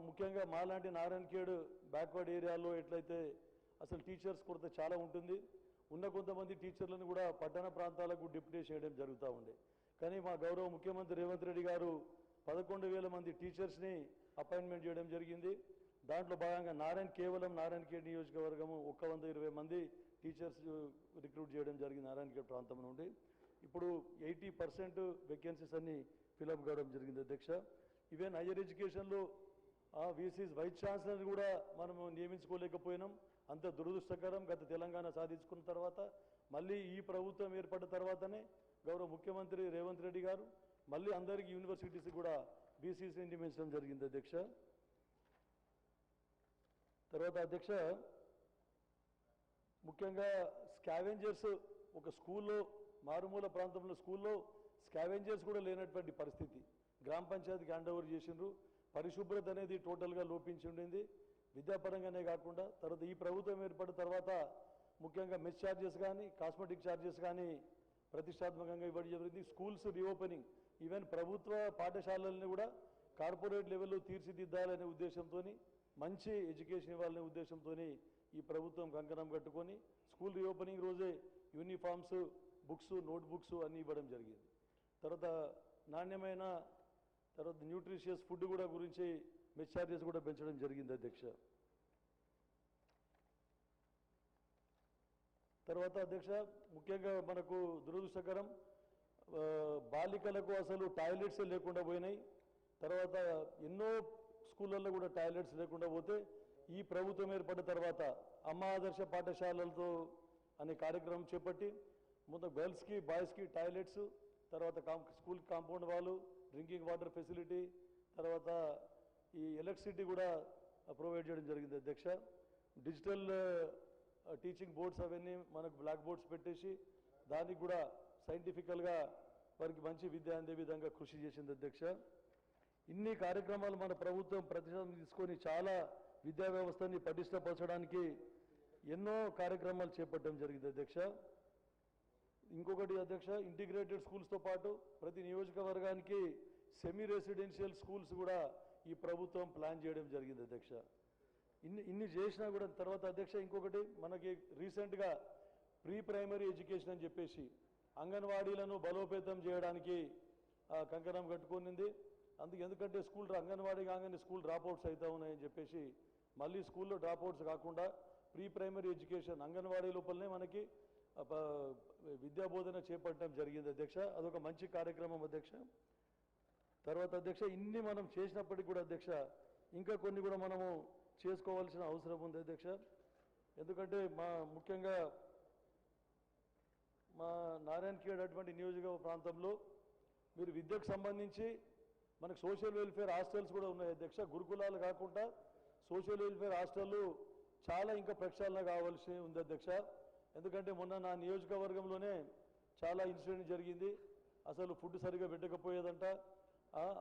ముఖ్యంగా మాలాంటి నారాయణఖేడ్ బ్యాక్వర్డ్ ఏరియాలో ఎట్లయితే అసలు టీచర్స్ కొరత చాలా ఉంటుంది. ఉన్న కొంతమంది టీచర్లను కూడా పట్టణ ప్రాంతాలకు డిప్యూటేట్ చేయడం జరుగుతూ ఉండే. కానీ మా గౌరవ ముఖ్యమంత్రి రేవంత్ రెడ్డి గారు 11,000 మంది టీచర్స్ని అపాయింట్మెంట్ చేయడం జరిగింది. దాంట్లో భాగంగా కేవలం నారాయణఖేడ్ నియోజకవర్గము 120 మంది టీచర్స్ రిక్రూట్ చేయడం జరిగింది నారాయణఖేడ్ ప్రాంతం నుండి. ఇప్పుడు 80% వేకెన్సీస్ అన్ని ఫిలప్ కావడం జరిగింది అధ్యక్ష. ఈవెన్ హైయర్ ఎడ్యుకేషన్లో వీసీస్ వైస్ ఛాన్సలర్ కూడా మనము నియమించుకోలేకపోయినాం. అంత దురదృష్టకరం. గత తెలంగాణ సాధించుకున్న తర్వాత మళ్ళీ ఈ ప్రభుత్వం ఏర్పడ్డ తర్వాతనే గౌరవ ముఖ్యమంత్రి రేవంత్ రెడ్డి గారు మళ్ళీ అందరికీ యూనివర్సిటీస్ కూడా బీసీసీని నియమించడం జరిగింది అధ్యక్ష. తర్వాత అధ్యక్ష ముఖ్యంగా స్కావెంజర్స్ ఒక స్కూల్లో మారుమూల ప్రాంతంలో స్కూల్లో స్కావెంజర్స్ కూడా లేనటువంటి పరిస్థితి. గ్రామ పంచాయతీకి హ్యాండ్ ఓవర్ చేసిండ్రు. పరిశుభ్రత అనేది టోటల్గా లోపించి ఉండింది విద్యాపరంగానే కాకుండా. తర్వాత ఈ ప్రభుత్వం ఏర్పడిన తర్వాత ముఖ్యంగా మెస్ ఛార్జెస్ కానీ కాస్మెటిక్ ఛార్జెస్ కానీ ప్రతిష్టాత్మకంగా ఇవ్వడం జరిగింది. స్కూల్స్ రీఓపెనింగ్ ఈవెన్ ప్రభుత్వ పాఠశాలల్ని కూడా కార్పొరేట్ లెవెల్లో తీర్చిదిద్దాలనే ఉద్దేశంతో మంచి ఎడ్యుకేషన్ ఇవ్వాలనే ఉద్దేశంతో ఈ ప్రభుత్వం కంకణం కట్టుకొని స్కూల్ రీఓపెనింగ్ రోజే యూనిఫామ్స్ బుక్స్ నోట్బుక్స్ అన్నీ ఇవ్వడం జరిగింది. తర్వాత నాణ్యమైన తర్వాత న్యూట్రిషియస్ ఫుడ్ కూడా గురించి మెస్ ఛార్జెస్ కూడా పెంచడం జరిగింది అధ్యక్ష. తర్వాత అధ్యక్ష ముఖ్యంగా మనకు దురదృష్టకరం బాలికలకు అసలు టాయిలెట్స్ లేకుండా పోయినాయి. తర్వాత ఎన్నో స్కూళ్ళల్లో కూడా టాయిలెట్స్ లేకుండా పోతే ఈ ప్రభుత్వం ఏర్పడిన తర్వాత అమ్మ ఆదర్శ పాఠశాలలతో అనే కార్యక్రమం చేపట్టి ముందు గర్ల్స్కి బాయ్స్కి టాయిలెట్స్, తర్వాత స్కూల్ కాంపౌండ్ వాళ్ళు, డ్రింకింగ్ వాటర్ ఫెసిలిటీ, తర్వాత ఈ ఎలక్ట్రిసిటీ కూడా ప్రొవైడ్ చేయడం జరిగింది అధ్యక్ష. డిజిటల్ టీచింగ్ బోర్డ్స్ అవన్నీ మనకు బ్లాక్ బోర్డ్స్ పెట్టేసి దానికి కూడా సైంటిఫికల్గా వారికి మంచి విద్య అందే విధంగా కృషి చేసింది అధ్యక్ష. ఇన్ని కార్యక్రమాలు మన ప్రభుత్వం ప్రతిష్టాత్మకంగా తీసుకొని చాలా విద్యా వ్యవస్థని పటిష్టపరచడానికి ఎన్నో కార్యక్రమాలు చేపట్టడం జరిగింది అధ్యక్ష. ఇంకొకటి అధ్యక్ష ఇంటిగ్రేటెడ్ స్కూల్స్తో పాటు ప్రతి నియోజకవర్గానికి సెమీ రెసిడెన్షియల్ స్కూల్స్ కూడా ఈ ప్రభుత్వం ప్లాన్ చేయడం జరిగింది అధ్యక్ష. ఇన్ని చేసినా కూడా తర్వాత అధ్యక్ష ఇంకొకటి మనకి రీసెంట్గా ప్రీ ప్రైమరీ ఎడ్యుకేషన్ అని చెప్పేసి అంగన్వాడీలను బలోపేతం చేయడానికి కంకణం కట్టుకునింది. ఎందుకంటే అంగన్వాడీ కాగానే స్కూల్ డ్రాప్అవుట్స్ అవుతా ఉన్నాయని చెప్పేసి మళ్ళీ స్కూల్లో డ్రాప్అవుట్స్ కాకుండా ప్రీ ప్రైమరీ ఎడ్యుకేషన్ అంగన్వాడీ లోపలనే మనకి విద్యాబోధన చేపట్టడం జరిగింది అధ్యక్ష. అదొక మంచి కార్యక్రమం అధ్యక్ష. తర్వాత అధ్యక్ష ఇన్ని మనం చేసినప్పటికీ కూడా అధ్యక్ష ఇంకా కొన్ని కూడా మనము చేసుకోవాల్సిన అవసరం ఉంది అధ్యక్ష. ఎందుకంటే ముఖ్యంగా మా నారాయణఖేడ్ అటువంటి నియోజకవర్గ ప్రాంతంలో మీరు విద్యకు సంబంధించి మనకు సోషల్ వెల్ఫేర్ హాస్టల్స్ కూడా ఉన్నాయి అధ్యక్ష. గురుకులాలు కాకుండా సోషల్ వెల్ఫేర్ హాస్టళ్ళు చాలా ఇంకా ప్రక్షాళన కావాల్సి ఉంది అధ్యక్ష. ఎందుకంటే మొన్న నా నియోజకవర్గంలోనే చాలా ఇన్సిడెంట్ జరిగింది. అసలు ఫుడ్ సరిగా పెట్టకపోయేదంట.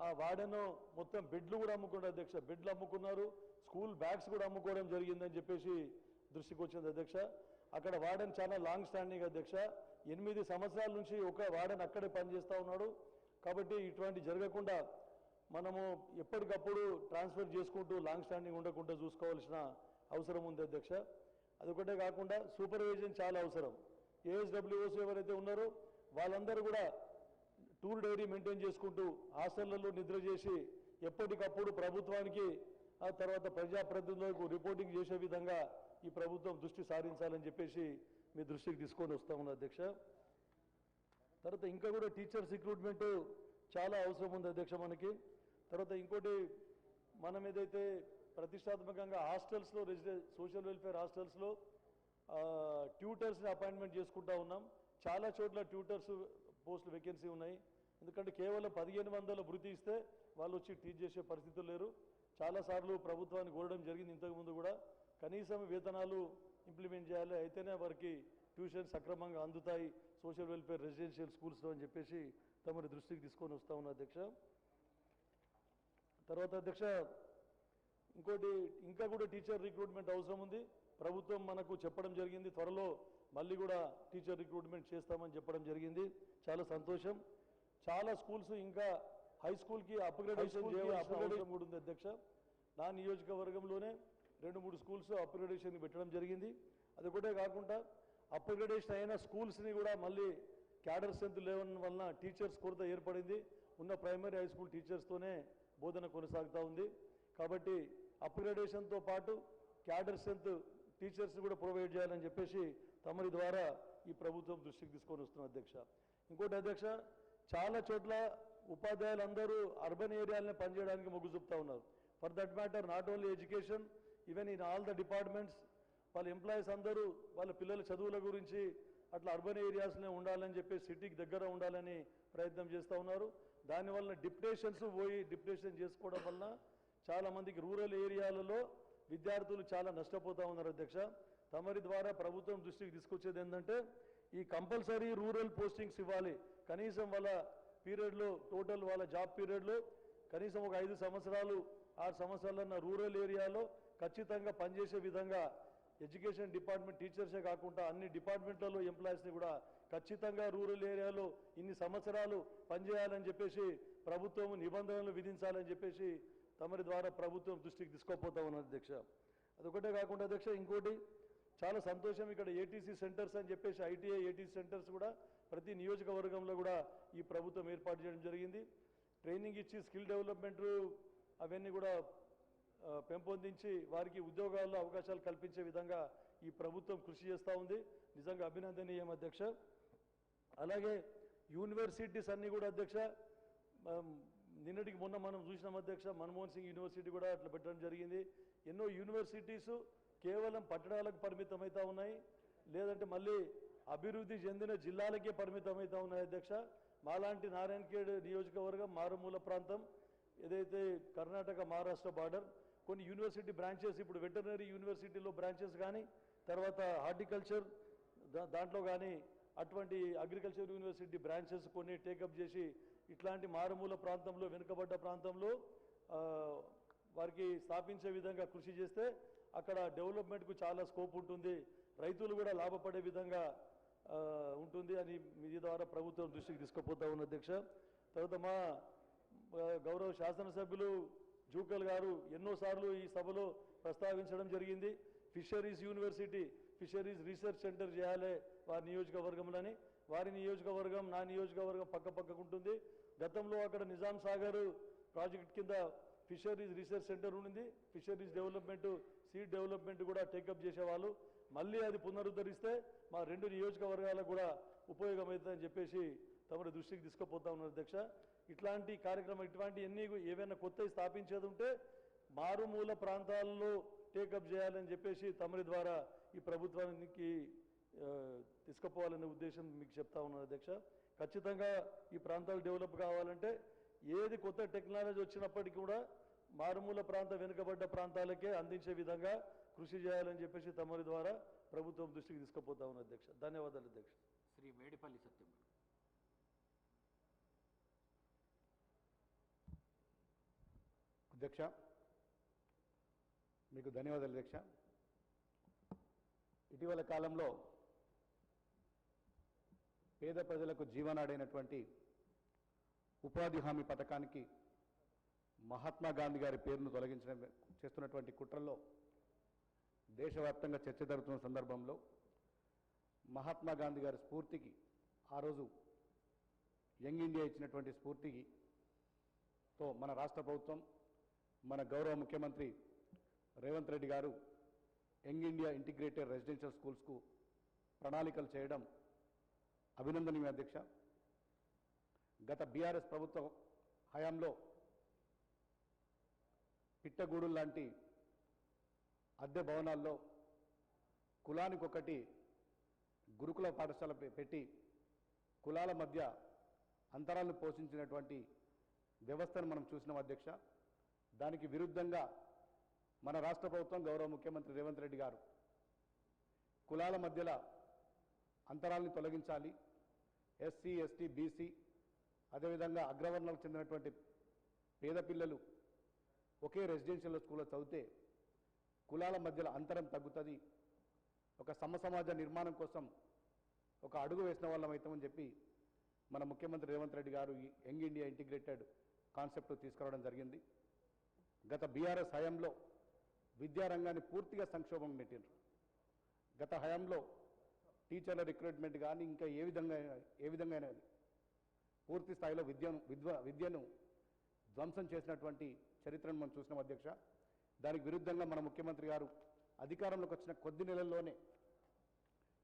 ఆ వార్డెన్ మొత్తం బెడ్లు కూడా అమ్ముకున్నారు అధ్యక్ష. బెడ్లు అమ్ముకున్నారు, స్కూల్ బ్యాగ్స్ కూడా అమ్ముకోవడం జరిగిందని చెప్పేసి దృష్టికి వచ్చింది అధ్యక్ష. అక్కడ వార్డెన్ చాలా లాంగ్ స్టాండింగ్ అధ్యక్ష. 8 సంవత్సరాల నుంచి ఒక వార్డెన్ అక్కడే పనిచేస్తూ ఉన్నాడు. కాబట్టి ఇటువంటి జరగకుండా మనము ఎప్పటికప్పుడు ట్రాన్స్ఫర్ చేసుకుంటూ లాంగ్ స్టాండింగ్ ఉండకుండా చూసుకోవాల్సిన అవసరం ఉంది అధ్యక్ష. అదొకటే కాకుండా సూపర్విజన్ చాలా అవసరం. ఏఎస్డబ్ల్యూఓస్ ఎవరైతే ఉన్నారో వాళ్ళందరూ కూడా టూర్ డైరీ మెయింటైన్ చేసుకుంటూ హాస్టళ్లలో నిద్ర చేసి ఎప్పటికప్పుడు ప్రభుత్వానికి ఆ తర్వాత ప్రజాప్రతినిధులకు రిపోర్టింగ్ చేసే విధంగా ఈ ప్రభుత్వం దృష్టి సారించాలని చెప్పేసి మీ దృష్టికి తీసుకొని వస్తా ఉన్నా అధ్యక్ష. తర్వాత ఇంకా కూడా టీచర్స్ రిక్రూట్మెంట్ చాలా అవసరం ఉంది అధ్యక్ష మనకి. తర్వాత ఇంకోటి మనం ఏదైతే ప్రతిష్టాత్మకంగా హాస్టల్స్లో సోషల్ వెల్ఫేర్ హాస్టల్స్లో ట్యూటర్స్ని అపాయింట్మెంట్ చేసుకుంటా ఉన్నాం. చాలా చోట్ల ట్యూటర్స్ పోస్టులు వేకెన్సీ ఉన్నాయి. ఎందుకంటే కేవలం 1500 భృతి ఇస్తే వాళ్ళు వచ్చి టీచ్ చేసే పరిస్థితులు లేరు. చాలాసార్లు ప్రభుత్వాన్ని కోరడం జరిగింది ఇంతకుముందు కూడా. కనీసం వేతనాలు ఇంప్లిమెంట్ చేయాలి, అయితేనే వారికి ట్యూషన్ సక్రమంగా అందుతాయి సోషల్ వెల్ఫేర్ రెసిడెన్షియల్ స్కూల్స్లో అని చెప్పేసి తమరి దృష్టికి తీసుకొని వస్తా ఉన్నా అధ్యక్ష. తర్వాత అధ్యక్ష ఇంకోటి ఇంకా కూడా టీచర్ రిక్రూట్మెంట్ అవసరం ఉంది. ప్రభుత్వం మనకు చెప్పడం జరిగింది త్వరలో మళ్ళీ కూడా టీచర్ రిక్రూట్మెంట్ చేస్తామని చెప్పడం జరిగింది. చాలా సంతోషం. చాలా స్కూల్స్ ఇంకా హై స్కూల్కి అప్గ్రేడేషన్ కూడా ఉంది అధ్యక్ష. నా నియోజకవర్గంలోనే 2-3 స్కూల్స్ అప్గ్రేడేషన్ పెట్టడం జరిగింది. అది ఒకటే కాకుండా అప్గ్రేడేషన్ అయిన స్కూల్స్ని కూడా మళ్ళీ క్యాడర్ స్ట్రెంత్ లేవడం వలన టీచర్స్ కొరత ఏర్పడింది. ఉన్న ప్రైమరీ హై స్కూల్ టీచర్స్తోనే బోధన కొనసాగుతూ ఉంది. కాబట్టి అప్గ్రేడేషన్తో పాటు క్యాడర్ స్ట్రెంత్ టీచర్స్ కూడా ప్రొవైడ్ చేయాలని చెప్పేసి తమరి ద్వారా ఈ ప్రభుత్వం దృష్టికి తీసుకొని వస్తున్న అధ్యక్ష. ఇంకోటి అధ్యక్ష, చాలా చోట్ల ఉపాధ్యాయులందరూ అర్బన్ ఏరియాలనే పనిచేయడానికి మొగ్గు చూపుతా ఉన్నారు. For that matter not only education, even in all the departments వాళ్ళ ఎంప్లాయీస్ అందరూ వాళ్ళ పిల్లల చదువుల గురించి అట్లా అర్బన్ ఏరియాస్లో ఉండాలని చెప్పి సిటీకి దగ్గర ఉండాలని ప్రయత్నం చేస్తూ ఉన్నారు. దానివల్ల డిప్యుటేషన్స్ పోయి డిప్యుటేషన్ చేసుకోవడం వల్ల చాలామందికి రూరల్ ఏరియాలలో విద్యార్థులు చాలా నష్టపోతూ ఉన్నారు అధ్యక్ష. తమరి ద్వారా ప్రభుత్వం దృష్టికి తీసుకొచ్చేది ఏంటంటే ఈ కంపల్సరీ రూరల్ పోస్టింగ్స్ ఇవ్వాలి. కనీసం వాళ్ళ పీరియడ్లో టోటల్ వాళ్ళ జాబ్ పీరియడ్లో కనీసం ఒక 5 సంవత్సరాలు 6 సంవత్సరాలన్న రూరల్ ఏరియాలో ఖచ్చితంగా పనిచేసే విధంగా ఎడ్యుకేషన్ డిపార్ట్మెంట్ టీచర్సే కాకుండా అన్ని డిపార్ట్మెంట్లలో ఎంప్లాయీస్ని కూడా ఖచ్చితంగా రూరల్ ఏరియాలో ఇన్ని సంవత్సరాలు పనిచేయాలని చెప్పేసి ప్రభుత్వం నిబంధనలు విధించాలని చెప్పేసి తమరి ద్వారా ప్రభుత్వం దృష్టికి తీసుకోపోతా ఉన్నది అధ్యక్ష. అదొకటే కాకుండా అధ్యక్ష, ఇంకోటి చాలా సంతోషం, ఇక్కడ ఏటీసీ సెంటర్స్ అని చెప్పేసి ఐటీఐ ఏటీసీ సెంటర్స్ కూడా ప్రతి నియోజకవర్గంలో కూడా ఈ ప్రభుత్వం ఏర్పాటు చేయడం జరిగింది. ట్రైనింగ్ ఇచ్చి స్కిల్ డెవలప్మెంట్ అవన్నీ కూడా పెంపొందించి వారికి ఉద్యోగాల్లో అవకాశాలు కల్పించే విధంగా ఈ ప్రభుత్వం కృషి చేస్తూ ఉంది. నిజంగా అభినందనీయం అధ్యక్ష. అలాగే యూనివర్సిటీస్ అన్నీ కూడా అధ్యక్ష, నిన్నటికి మొన్న మనం చూసినాం అధ్యక్ష, మన్మోహన్ సింగ్ యూనివర్సిటీ కూడా అట్లా పెట్టడం జరిగింది. ఎన్నో యూనివర్సిటీసు కేవలం పట్టణాలకు పరిమితమవుతూ ఉన్నాయి, లేదంటే మళ్ళీ అభివృద్ధి చెందిన జిల్లాలకే పరిమితమవుతూ ఉన్నాయి అధ్యక్ష. మాలాంటి నారాయణఖేడ్ నియోజకవర్గం మారుమూల ప్రాంతం, ఏదైతే కర్ణాటక మహారాష్ట్ర బార్డర్, కొన్ని యూనివర్సిటీ బ్రాంచెస్ ఇప్పుడు వెటర్నరీ యూనివర్సిటీలో బ్రాంచెస్ కానీ తర్వాత హార్టికల్చర్ దాంట్లో కానీ అటువంటి అగ్రికల్చర్ యూనివర్సిటీ బ్రాంచెస్ కొన్ని టేకప్ చేసి ఇట్లాంటి మారుమూల ప్రాంతంలో వెనుకబడ్డ ప్రాంతంలో వారికి స్థాపించే విధంగా కృషి చేస్తే అక్కడ డెవలప్మెంట్కు చాలా స్కోప్ ఉంటుంది, రైతులు కూడా లాభపడే విధంగా ఉంటుంది అని మీ ద్వారా ప్రభుత్వం దృష్టికి తీసుకుపోతా ఉన్న అధ్యక్ష. తర్వాత మా గౌరవ శాసనసభ్యులు జూకల్ గారు ఎన్నోసార్లు ఈ సభలో ప్రస్తావించడం జరిగింది. Fisheries university, fisheries research centre చేయాలి వారి నియోజకవర్గంలోని. వారి నియోజకవర్గం నా నియోజకవర్గం పక్కకు ఉంటుంది. గతంలో అక్కడ నిజాం సాగర్ ప్రాజెక్ట్ కింద ఫిషరీస్ రీసెర్చ్ సెంటర్ ఉండింది. ఫిషరీస్ డెవలప్మెంట్, సీడ్ డెవలప్మెంట్ కూడా టేకప్ చేసేవాళ్ళు. మళ్ళీ అది పునరుద్ధరిస్తే మా 2 నియోజకవర్గాలకు కూడా ఉపయోగమవుతుందని చెప్పేసి తమరి దృష్టికి తీసుకుపోతా ఉన్నారు అధ్యక్ష. ఇట్లాంటి కార్యక్రమం ఇటువంటి ఎన్ని ఏవైనా కొత్తవి స్థాపించేది ఉంటే మారుమూల ప్రాంతాల్లో టేకప్ చేయాలని చెప్పేసి తమరి ద్వారా ఈ ప్రభుత్వానికి తీసుకుపోవాలనే ఉద్దేశం మీకు చెప్తా ఉన్నాను అధ్యక్ష. ఖచ్చితంగా ఈ ప్రాంతాలు డెవలప్ కావాలంటే ఏది కొత్త టెక్నాలజీ వచ్చినప్పటికీ కూడా మారుమూల ప్రాంత వెనుకబడ్డ ప్రాంతాలకే అందించే విధంగా కృషి చేయాలని చెప్పేసి తమరి ద్వారా ప్రభుత్వం దృష్టికి తీసుకుపోతా ఉన్నాను అధ్యక్ష. ధన్యవాదాలు అధ్యక్ష. శ్రీ మేడిపల్లి సత్యం. అధ్యక్ష, మీకు ధన్యవాదాలు అధ్యక్ష. ఇటీవల కాలంలో పేద ప్రజలకు జీవనాడైనటువంటి ఉపాధి హామీ పథకానికి మహాత్మా గాంధీ గారి పేరును తొలగించడం చేస్తున్నటువంటి కుట్రల్లో దేశవ్యాప్తంగా చర్చ జరుగుతున్న సందర్భంలో మహాత్మా గాంధీ గారి స్ఫూర్తికి, ఆ రోజు యంగ్ ఇండియా ఇచ్చినటువంటి స్ఫూర్తితో మన రాష్ట్ర ప్రభుత్వం, మన గౌరవ ముఖ్యమంత్రి రేవంత్ రెడ్డి గారు యంగ్ ఇండియా ఇంటిగ్రేటెడ్ రెసిడెన్షియల్ స్కూల్స్కు ప్రణాళికలు చేయడం అభినందనీయం అధ్యక్ష. గత బీఆర్ఎస్ ప్రభుత్వ హయాంలో పిట్టగూడు లాంటి అద్దె భవనాల్లో కులానికొకటి గురుకుల పాఠశాల పెట్టి కులాల మధ్య అంతరాలను పోషించినటువంటి వ్యవస్థను మనం చూసినాం అధ్యక్ష. దానికి విరుద్ధంగా మన రాష్ట్ర ప్రభుత్వం, గౌరవ ముఖ్యమంత్రి రేవంత్ రెడ్డి గారు కులాల మధ్యలో అంతరాలని తొలగించాలి, ఎస్సీ, ఎస్టీ, బీసీ, అదేవిధంగా అగ్రవర్ణాలకు చెందినటువంటి పేద పిల్లలు ఒకే రెసిడెన్షియల్ స్కూల్లో చదివితే కులాల మధ్యలో అంతరం తగ్గుతుంది, ఒక సమసమాజ నిర్మాణం కోసం ఒక అడుగు వేసిన వాళ్ళం అవుతామని చెప్పి మన ముఖ్యమంత్రి రేవంత్ రెడ్డి గారు ఈ యంగ్ ఇండియా ఇంటిగ్రేటెడ్ కాన్సెప్ట్ తీసుకురావడం జరిగింది. గత బీఆర్ఎస్ హయాంలో విద్యారంగాన్ని పూర్తిగా సంక్షోభం నెట్టిండ్రు. గత హయాంలో టీచర్ల రిక్రూట్మెంట్ కానీ ఇంకా ఏ విధంగా పూర్తి స్థాయిలో విద్యను ధ్వంసం చేసినటువంటి చరిత్రను మనం చూసినాం అధ్యక్ష. దానికి విరుద్ధంగా మన ముఖ్యమంత్రి గారు అధికారంలోకి వచ్చిన కొద్ది నెలల్లోనే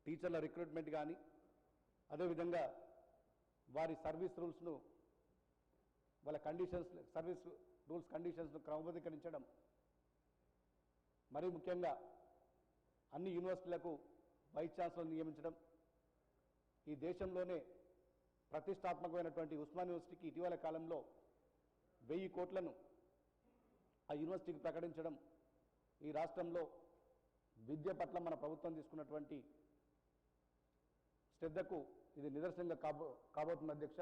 టీచర్ల రిక్రూట్మెంట్ కానీ అదేవిధంగా వారి సర్వీస్ రూల్స్ను వాళ్ళ సర్వీస్ రూల్స్ కండిషన్స్ను క్రమబద్ధీకరించడం, మరీ ముఖ్యంగా అన్ని యూనివర్సిటీలకు వైస్ ఛాన్సలర్ నియమించడం, ఈ దేశంలోనే ప్రతిష్టాత్మకమైనటువంటి ఉస్మాన్ యూనివర్సిటీకి ఇటీవల కాలంలో 1000 కోట్లను ఆ యూనివర్సిటీకి ప్రకటించడం ఈ రాష్ట్రంలో విద్య పట్ల మన ప్రభుత్వం తీసుకున్నటువంటి శ్రద్ధకు ఇది నిదర్శనంగా కాబోతుంది అధ్యక్ష.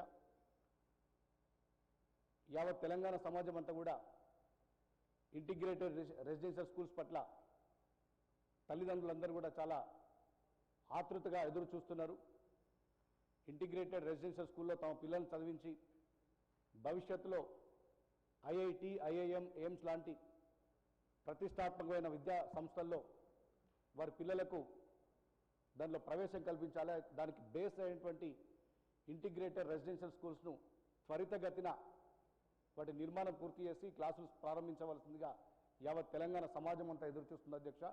యావత్ తెలంగాణ సమాజం అంతా కూడా ఇంటిగ్రేటెడ్ రెసిడెన్షియల్ స్కూల్స్ పట్ల తల్లిదండ్రులందరూ కూడా చాలా ఆతృతగా ఎదురు చూస్తున్నారు. ఇంటిగ్రేటెడ్ రెసిడెన్షియల్ స్కూల్లో తమ పిల్లల్ని చదివించి భవిష్యత్తులో ఐఐటి, ఐఐఎం, ఎయిమ్స్ లాంటి ప్రతిష్టాత్మకమైన విద్యా సంస్థల్లో వారి పిల్లలకు దానిలో ప్రవేశం కల్పించాలి. దానికి బేస్ అయినటువంటి ఇంటిగ్రేటెడ్ రెసిడెన్షియల్ స్కూల్స్ను త్వరితగతిన వాటి నిర్మాణం పూర్తి చేసి క్లాసులు ప్రారంభించవలసిందిగా యావత్ తెలంగాణ సమాజం అంతా ఎదురు చూస్తుంది అధ్యక్ష.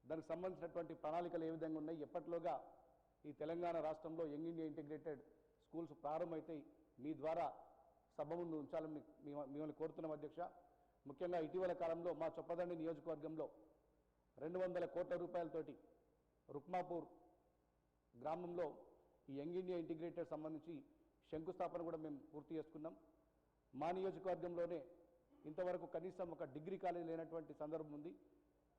దానికి సంబంధించినటువంటి ప్రణాళికలు ఏ విధంగా ఉన్నాయి, ఎప్పటిలోగా ఈ తెలంగాణ రాష్ట్రంలో యంగ్ ఇండియా ఇంటిగ్రేటెడ్ స్కూల్స్ ప్రారంభమైతాయి, మీ ద్వారా సభ ముందు ఉంచాలని మిమ్మల్ని కోరుతున్నాం అధ్యక్ష. ముఖ్యంగా ఇటీవల కాలంలో మా చొప్పదండి నియోజకవర్గంలో 200 కోట్ల రూపాయలతోటి రుక్మాపూర్ గ్రామంలో ఈ యంగ్ ఇండియా ఇంటిగ్రేటెడ్ సంబంధించి శంకుస్థాపన కూడా మేము పూర్తి చేసుకున్నాం. మా నియోజకవర్గంలోనే ఇంతవరకు కనీసం ఒక డిగ్రీ కాలేజీ లేనటువంటి సందర్భం ఉంది.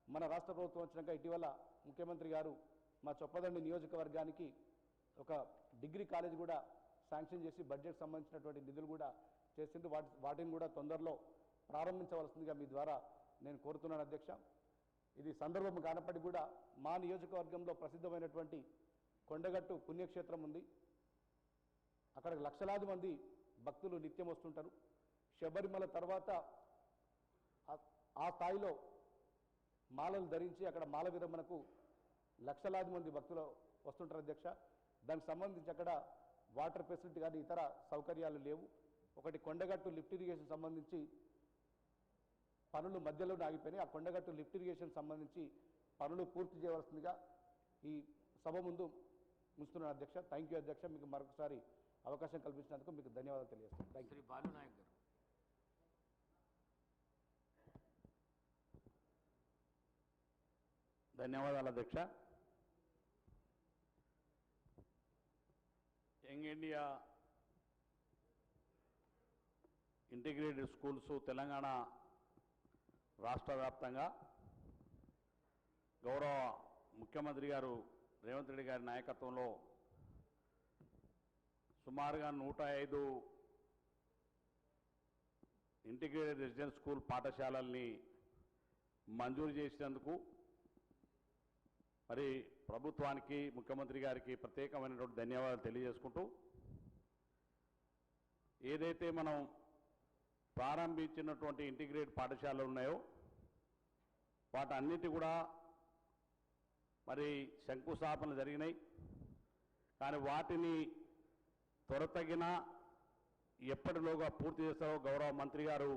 మన రాష్ట్ర ప్రభుత్వం వచ్చినాక ఇటీవల ముఖ్యమంత్రి గారు మా చొప్పదండి నియోజకవర్గానికి ఒక డిగ్రీ కాలేజ్ కూడా శాంక్షన్ చేసి బడ్జెట్ సంబంధించినటువంటి నిధులు కూడా చేసింది. వాటిని కూడా తొందరలో ప్రారంభించవలసిందిగా మీ ద్వారా నేను కోరుతున్నాను అధ్యక్ష. ఇది సందర్భం కానప్పటికీ కూడా మా నియోజకవర్గంలో ప్రసిద్ధమైనటువంటి కొండగట్టు పుణ్యక్షేత్రం ఉంది. అక్కడ లక్షలాది మంది భక్తులు నిత్యం వస్తుంటారు. శబరిమల తర్వాత ఆ స్థాయిలో మాలలు ధరించి అక్కడ మాల విరమణకు లక్షలాది మంది భక్తులు వస్తుంటారు అధ్యక్ష. దానికి సంబంధించి అక్కడ వాటర్ ఫెసిలిటీ కానీ ఇతర సౌకర్యాలు లేవు. ఒకటి కొండగట్టు లిఫ్ట్ ఇరిగేషన్ సంబంధించి పనులు మధ్యలో ఆగిపోయినాయి. ఆ కొండగట్టు లిఫ్ట్ ఇరిగేషన్ సంబంధించి పనులు పూర్తి చేయవలసిందిగా ఈ సభ ముందు ఉంచుతున్నాను అధ్యక్ష. థ్యాంక్ యూ అధ్యక్ష. మీకు మరొకసారి అవకాశం కల్పించినందుకు మీకు ధన్యవాదాలు తెలియజేస్తాను. Thank you. శ్రీ బాలునాయక్ గారు. ధన్యవాదాలు అధ్యక్ష. Young India integrated schools Telangana రాష్ట్ర వ్యాప్తంగా గౌరవ ముఖ్యమంత్రి గారు రేవంత్ రెడ్డి గారి నాయకత్వంలో సుమారుగా 105 ఇంటిగ్రేటెడ్ రెసిడెన్షియల్ స్కూల్ పాఠశాలల్ని మంజూరు చేసినందుకు మరి ప్రభుత్వానికి, ముఖ్యమంత్రి గారికి ప్రత్యేకమైనటువంటి ధన్యవాదాలు తెలియజేసుకుంటూ, ఏదైతే మనం ప్రారంభించినటువంటి ఇంటిగ్రేటెడ్ పాఠశాలలు ఉన్నాయో వాటన్నిటి కూడా మరి శంకుస్థాపనలు జరిగినాయి. కానీ వాటిని త్వరతగిన ఎప్పటిలోగా పూర్తి చేస్తారో గౌరవ మంత్రి గారు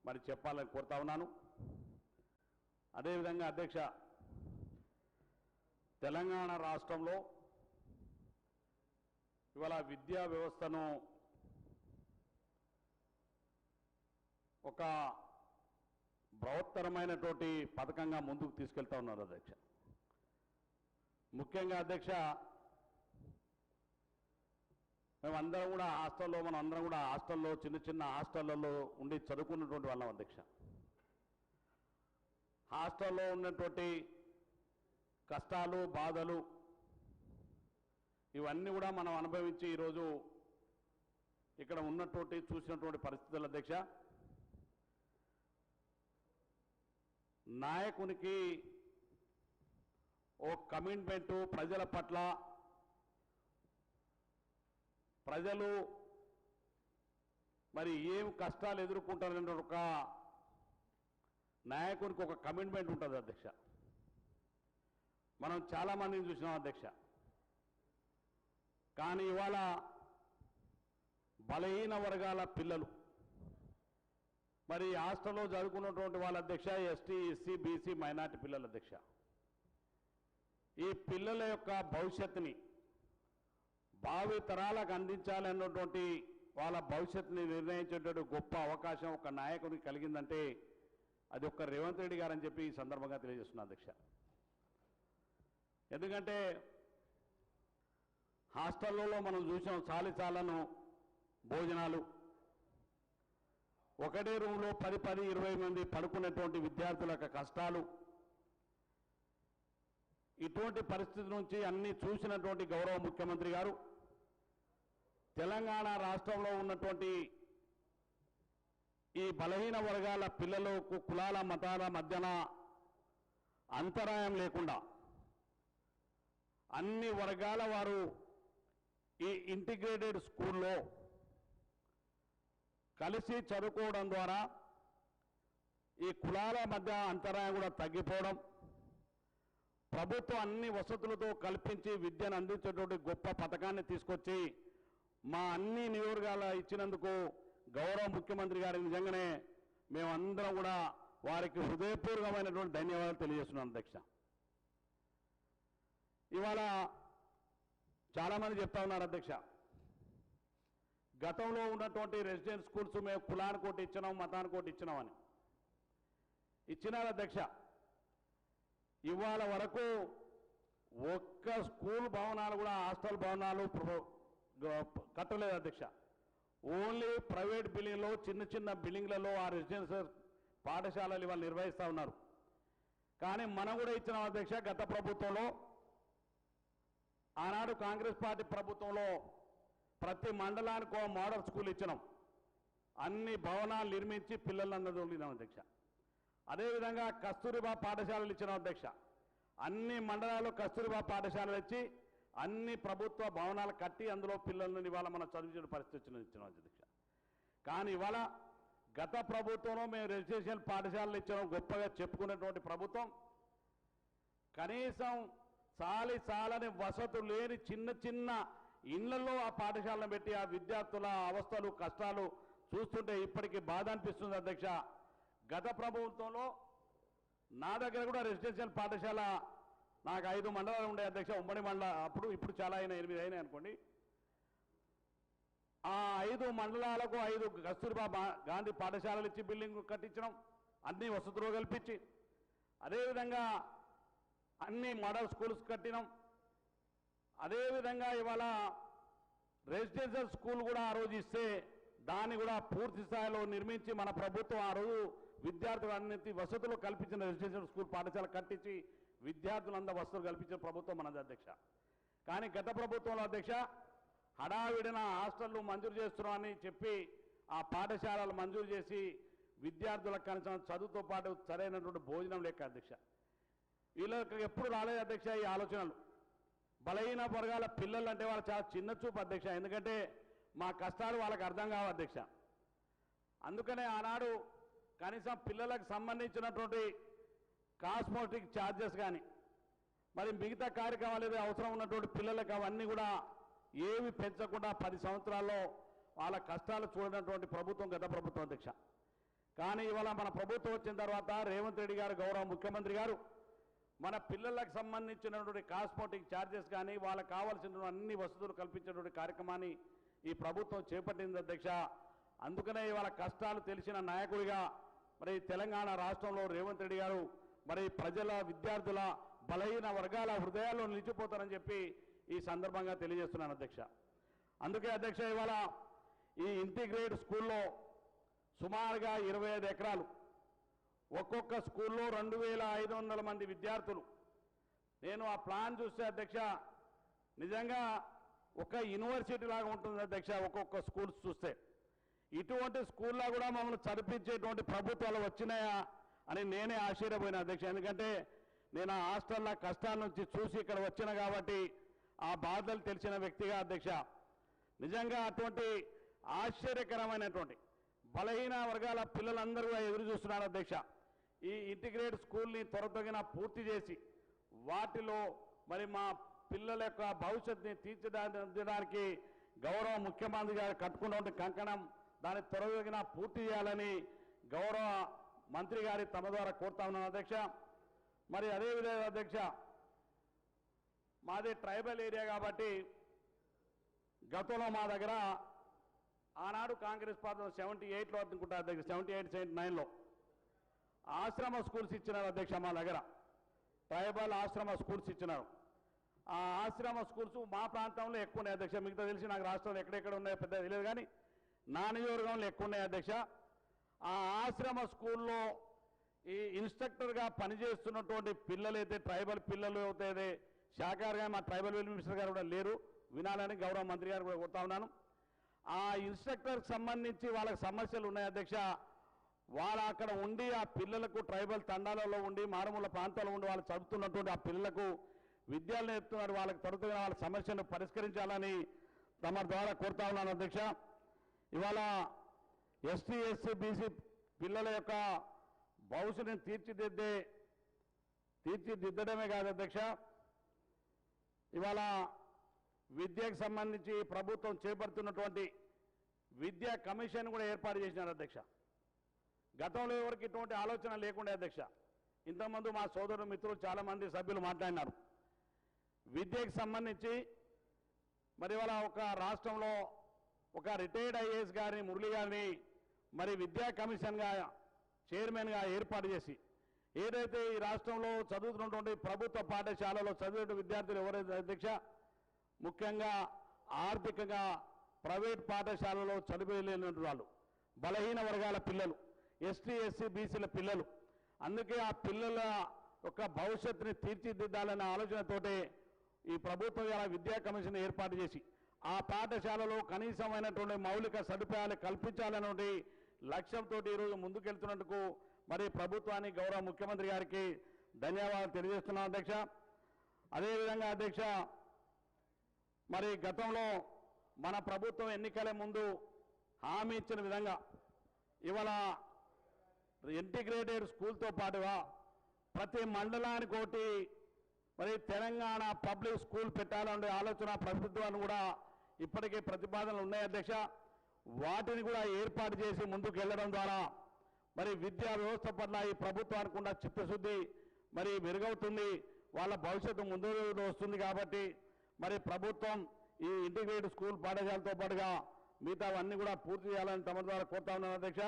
మరి చెప్పాలని కోరుతా ఉన్నాను. అదేవిధంగా అధ్యక్ష, తెలంగాణ రాష్ట్రంలో ఇవాళ విద్యా వ్యవస్థను ఒక బృహత్తరమైనటువంటి పథకంగా ముందుకు తీసుకెళ్తా ఉన్నారు అధ్యక్ష. ముఖ్యంగా అధ్యక్ష, మేమందరం కూడా హాస్టల్లో చిన్న చిన్న హాస్టళ్లలో ఉండి చదువుకున్నటువంటి వాళ్ళం అధ్యక్ష. హాస్టల్లో ఉన్నటువంటి కష్టాలు, బాధలు ఇవన్నీ కూడా మనం అనుభవించి ఈరోజు ఇక్కడ ఉన్నటువంటి చూసినటువంటి పరిస్థితులు అధ్యక్ష, నాయకునికి ఓ కమిట్మెంటు, ప్రజల పట్ల ప్రజలు మరి ఏం కష్టాలు ఎదుర్కొంటారనే ఒక నాయకునికి ఒక కమిట్మెంట్ ఉంటుంది అధ్యక్ష. మనం చాలామందిని చూసినాం అధ్యక్ష. కానీ ఇవాళ బలహీన వర్గాల పిల్లలు మరి హాస్టల్లో చదువుకున్నటువంటి వాళ్ళ అధ్యక్ష ఎస్టీ ఎస్సీ బీసీ మైనార్టీ పిల్లల అధ్యక్ష, ఈ పిల్లల యొక్క భవిష్యత్తుని భావి తరాలకు అందించాలన్నటువంటి వాళ్ళ భవిష్యత్తుని నిర్ణయించేటువంటి గొప్ప అవకాశం ఒక నాయకునికి కలిగిందంటే అది ఒక్క రేవంత్ రెడ్డి గారని చెప్పి ఈ సందర్భంగా తెలియజేస్తున్నా అధ్యక్ష. ఎందుకంటే హాస్టల్లో మనం చూసాం చాలాను భోజనాలు, ఒకటే రూమ్లో 10-20 మంది పడుకునేటువంటి విద్యార్థుల యొక్క కష్టాలు, ఇటువంటి పరిస్థితి నుంచి అన్ని చూసినటువంటి గౌరవ ముఖ్యమంత్రి గారు తెలంగాణ రాష్ట్రంలో ఉన్నటువంటి ఈ బలహీన వర్గాల పిల్లలకు కులాల మతాల మధ్యన అంతరాయం లేకుండా అన్ని వర్గాల వారు ఈ ఇంటిగ్రేటెడ్ స్కూల్లో కలిసి చదువుకోవడం ద్వారా ఈ కులాల మధ్య అంతరాయం కూడా తగ్గిపోవడం, ప్రభుత్వం అన్ని వసతులతో కల్పించి విద్యను అందించేటువంటి గొప్ప పథకాన్ని తీసుకొచ్చి మా అన్ని నియోజకవర్గాల ఇచ్చినందుకు గౌరవ ముఖ్యమంత్రి గారికి నిజంగానే మేమందరం కూడా వారికి హృదయపూర్వకమైనటువంటి ధన్యవాదాలు తెలియజేస్తున్నాం అధ్యక్ష. ఇవాళ చాలామంది చెప్తా ఉన్నారు అధ్యక్ష, గతంలో ఉన్నటువంటి రెసిడెన్స్ స్కూల్స్ మేము కులానికి ఒకటి ఇచ్చినాం మతానికి ఒకటి ఇచ్చినామని ఇచ్చినారు అధ్యక్ష. ఇవాళ వరకు ఒక్క స్కూల్ భవనాలు కూడా హాస్టల్ భవనాలు కట్టలేదు అధ్యక్ష. ఓన్లీ ప్రైవేట్ బిల్డింగ్లో చిన్న బిల్డింగ్లలో ఆ రెసిడెన్స్ పాఠశాలలు ఇవాళ నిర్వహిస్తూ ఉన్నారు. కానీ మనం కూడా ఇచ్చినాం అధ్యక్ష. గత ప్రభుత్వంలో ఆనాడు కాంగ్రెస్ పార్టీ ప్రభుత్వంలో ప్రతి మండలానికి ఒక మోడల్ స్కూల్ ఇచ్చినాం, అన్ని భవనాలు నిర్మించి పిల్లలందరూ తోలినాం అధ్యక్ష. అదేవిధంగా కస్తూరిబా పాఠశాలలు ఇచ్చినాం అధ్యక్ష. అన్ని మండలాల్లో కస్తూరిబా పాఠశాలలు ఇచ్చి అన్ని ప్రభుత్వ భవనాలు కట్టి అందులో పిల్లలను ఇవాళ మనం చదివించిన పరిస్థితి ఇచ్చినాం అధ్యక్ష. కానీ ఇవాళ గత ప్రభుత్వంలో మేము రెసిడెన్షియల్ పాఠశాలలు ఇచ్చినాం గొప్పగా చెప్పుకునేటువంటి ప్రభుత్వం కనీసం చాలని వసతులు లేని చిన్న ఇళ్లలో ఆ పాఠశాలను పెట్టి ఆ విద్యార్థుల అవస్థలు కష్టాలు చూస్తుంటే ఇప్పటికీ బాధ అనిపిస్తుంది అధ్యక్ష. గత ప్రభుత్వంలో నా దగ్గర కూడా రెసిడెన్షియల్ పాఠశాల నాకు 5 మండలాలు ఉండే అధ్యక్ష, ఉమ్మడి మండల ఇప్పుడు చాలా 8 అయినాయి అనుకోండి. ఆ 5 మండలాలకు 5 కస్తూరిబా గాంధీ పాఠశాలలు ఇచ్చి బిల్డింగ్ కట్టించడం, అన్ని వసతులు కల్పించి, అదేవిధంగా అన్ని మోడల్ స్కూల్స్ కట్టినాం. అదేవిధంగా ఇవాళ రెసిడెన్షియల్ స్కూల్ కూడా ఆ రోజు ఇస్తే దాన్ని కూడా పూర్తి స్థాయిలో నిర్మించి మన ప్రభుత్వం ఆ రోజు విద్యార్థులన్నింటి వసతులు కల్పించిన రెసిడెన్షియల్ స్కూల్ పాఠశాల కట్టించి విద్యార్థులందరూ వసతులు కల్పించిన ప్రభుత్వం మనది అధ్యక్ష. కానీ గత ప్రభుత్వంలో అధ్యక్ష హడావిడిన హాస్టళ్లు మంజూరు చేస్తున్నామని చెప్పి ఆ పాఠశాలలు మంజూరు చేసి విద్యార్థులకు కనీసం చదువుతో పాటు సరైనటువంటి భోజనం లేక అధ్యక్ష. వీళ్ళకి ఎప్పుడు రాలేదు అధ్యక్ష ఈ ఆలోచనలు. బలహీన వర్గాల పిల్లలు అంటే వాళ్ళు చాలా చిన్న చూపు అధ్యక్ష, ఎందుకంటే మా కష్టాలు వాళ్ళకి అర్థం కావు అధ్యక్ష. అందుకనే ఆనాడు కనీసం పిల్లలకు సంబంధించినటువంటి కాస్మోటిక్ ఛార్జెస్ కానీ మరి మిగతా కార్యక్రమాలు ఏదో అవసరం ఉన్నటువంటి పిల్లలకు అవన్నీ కూడా ఏవి పెంచకుండా 10 సంవత్సరాల్లో వాళ్ళ కష్టాలు చూడనటువంటి ప్రభుత్వం గత ప్రభుత్వం అధ్యక్ష. కానీ ఇవాళ మన ప్రభుత్వం వచ్చిన తర్వాత రేవంత్ రెడ్డి గారు గౌరవ ముఖ్యమంత్రి గారు మన పిల్లలకు సంబంధించినటువంటి కాస్మోటిక్ ఛార్జెస్ కానీ వాళ్ళకు కావాల్సిన అన్ని వసతులు కల్పించేటువంటి కార్యక్రమాన్ని ఈ ప్రభుత్వం చేపట్టింది అధ్యక్ష. అందుకనే ఇవాళ కష్టాలు తెలిసిన నాయకుడిగా మరి తెలంగాణ రాష్ట్రంలో రేవంత్ రెడ్డి గారు మరి ప్రజల విద్యార్థుల బలహీన వర్గాల హృదయాల్లో నిలిచిపోతారని చెప్పి ఈ సందర్భంగా తెలియజేస్తున్నాను అధ్యక్ష. అందుకే అధ్యక్ష ఇవాళ ఈ ఇంటిగ్రేటెడ్ స్కూల్లో సుమారుగా 25 ఎకరాలు, ఒక్కొక్క స్కూల్లో 2500 మంది విద్యార్థులు. నేను ఆ ప్లాన్ చూస్తే అధ్యక్ష నిజంగా ఒక యూనివర్సిటీ లాగా ఉంటుంది అధ్యక్ష ఒక్కొక్క స్కూల్స్ చూస్తే. ఇటువంటి స్కూల్లో కూడా మమ్మల్ని చదివించేటువంటి ప్రభుత్వాలు వచ్చినాయా అని నేనే ఆశ్చర్యపోయినా అధ్యక్ష. ఎందుకంటే నేను ఆ హాస్టల్ల కష్టాల నుంచి చూసి ఇక్కడ వచ్చిన కాబట్టి ఆ బాధలు తెలిసిన వ్యక్తిగా అధ్యక్ష నిజంగా అటువంటి ఆశ్చర్యకరమైనటువంటి బలహీన వర్గాల పిల్లలందరూ కూడా ఎదురు చూస్తున్నారు అధ్యక్ష. ఈ ఇంటిగ్రేటెడ్ స్కూల్ని త్వరతగిన పూర్తి చేసి వాటిలో మరి మా పిల్లల యొక్క భవిష్యత్తుని తీర్చిదిద్దడానికి గౌరవ ముఖ్యమంత్రి గారు కట్టుకున్నటువంటి కంకణం దాన్ని త్వరతగిన పూర్తి చేయాలని గౌరవ మంత్రి గారి తమ ద్వారా కోరుతా ఉన్నాను అధ్యక్ష. మరి అదేవిధంగా అధ్యక్ష, మాది ట్రైబల్ ఏరియా కాబట్టి గతంలో మా దగ్గర ఆనాడు కాంగ్రెస్ పార్టీ 78లో అనుకుంటా అధ్యక్ష, 78, 79లో ఆశ్రమ స్కూల్స్ ఇచ్చినారు అధ్యక్ష. మా దగ్గర ట్రైబల్ ఆశ్రమ స్కూల్స్ ఇచ్చినారు. ఆ ఆశ్రమ స్కూల్స్ మా ప్రాంతంలో ఎక్కువ ఉన్నాయి అధ్యక్ష. మిగతా తెలిసి నాకు రాష్ట్రంలో ఎక్కడెక్కడ ఉన్నాయో పెద్ద తెలియదు, కానీ నా నియోజకవర్గంలో ఎక్కువ ఉన్నాయి అధ్యక్ష. ఆ ఆశ్రమ స్కూల్లో ఈ ఇన్స్ట్రక్టర్గా పనిచేస్తున్నటువంటి పిల్లలైతే ట్రైబల్ పిల్లలు అవుతాయి శాఖారుగా మా ట్రైబల్ వెల్ఫేర్ మినిస్టర్ గారు కూడా లేరు, వినాలని గౌరవ మంత్రి గారు కూడా కోరుతా ఉన్నాను. ఆ ఇన్స్ట్రక్టర్కి సంబంధించి వాళ్ళకి సమస్యలు ఉన్నాయి అధ్యక్ష. వాళ్ళు అక్కడ ఉండి ఆ పిల్లలకు ట్రైబల్ తండాలలో ఉండి మారుమూల ప్రాంతాల్లో ఉండి వాళ్ళు చదువుతున్నటువంటి ఆ పిల్లలకు విద్యలు నేర్పుతున్నారు. వాళ్ళకి తరచుగా వాళ్ళ సమస్యను పరిష్కరించాలని తమ ద్వారా కోరుతా ఉన్నాను అధ్యక్ష. ఇవాళ ఎస్టీ ఎస్సీ బీసీ పిల్లల యొక్క భవిష్యత్తుని తీర్చిదిద్దడమే కాదు అధ్యక్ష, ఇవాళ విద్యకు సంబంధించి ప్రభుత్వం చేపడుతున్నటువంటి విద్యా కమిషన్ కూడా ఏర్పాటు చేసినారు అధ్యక్ష. గతంలో ఎవరికి ఇటువంటి ఆలోచన లేకుండే అధ్యక్ష. ఇంతకుముందు మా సోదరుడు మిత్రులు చాలామంది సభ్యులు మాట్లాడినారు. విద్యకు సంబంధించి మరి ఇవాళ ఒక రాష్ట్రంలో ఒక రిటైర్డ్ ఐఏఎస్ గారిని మురళి గారిని మరి విద్యా కమిషన్గా చైర్మన్గా ఏర్పాటు చేసి ఏదైతే ఈ రాష్ట్రంలో చదువుతున్నటువంటి ప్రభుత్వ పాఠశాలలో చదివే విద్యార్థులు ఎవరైతే అధ్యక్ష ముఖ్యంగా ఆర్థికంగా ప్రైవేట్ పాఠశాలలో చదివేలేని వాళ్ళు బలహీన వర్గాల పిల్లలు, ఎస్టీ ఎస్సీ బీసీల పిల్లలు, అందుకే ఆ పిల్లల యొక్క భవిష్యత్తుని తీర్చిదిద్దాలనే ఆలోచనతోటే ఈ ప్రభుత్వం ఇలా విద్యా కమిషన్ ఏర్పాటు చేసి ఆ పాఠశాలలో కనీసమైనటువంటి మౌలిక సదుపాయాలు కల్పించాలనే లక్ష్యంతో ఈరోజు ముందుకెళ్తున్నందుకు మరి ప్రభుత్వానికి గౌరవ ముఖ్యమంత్రి గారికి ధన్యవాదాలు తెలియజేస్తున్నాం అధ్యక్ష. అదేవిధంగా అధ్యక్ష, మరి గతంలో మన ప్రభుత్వం ఎన్నికల ముందు హామీ ఇచ్చిన విధంగా ఇవాళ ఇంటిగ్రేటెడ్ స్కూల్తో పాటుగా ప్రతి మండలానికి ఒకటి మరి తెలంగాణ పబ్లిక్ స్కూల్ పెట్టాలనే ఆలోచన ప్రభుత్వాన్ని కూడా ఇప్పటికే ప్రతిపాదనలు ఉన్నాయి అధ్యక్ష. వాటిని కూడా ఏర్పాటు చేసి ముందుకు వెళ్ళడం ద్వారా మరి విద్యా వ్యవస్థ పట్ల ఈ ప్రభుత్వానికి ఉన్న చిత్తశుద్ధి మరి మెరుగవుతుంది, వాళ్ళ భవిష్యత్తు ముందు వస్తుంది. కాబట్టి మరి ప్రభుత్వం ఈ ఇంటిగ్రేటెడ్ స్కూల్ పాఠశాలతో పాటుగా మిగతావన్నీ కూడా పూర్తి చేయాలని తమ ద్వారా కోరుతా ఉన్నాను అధ్యక్ష.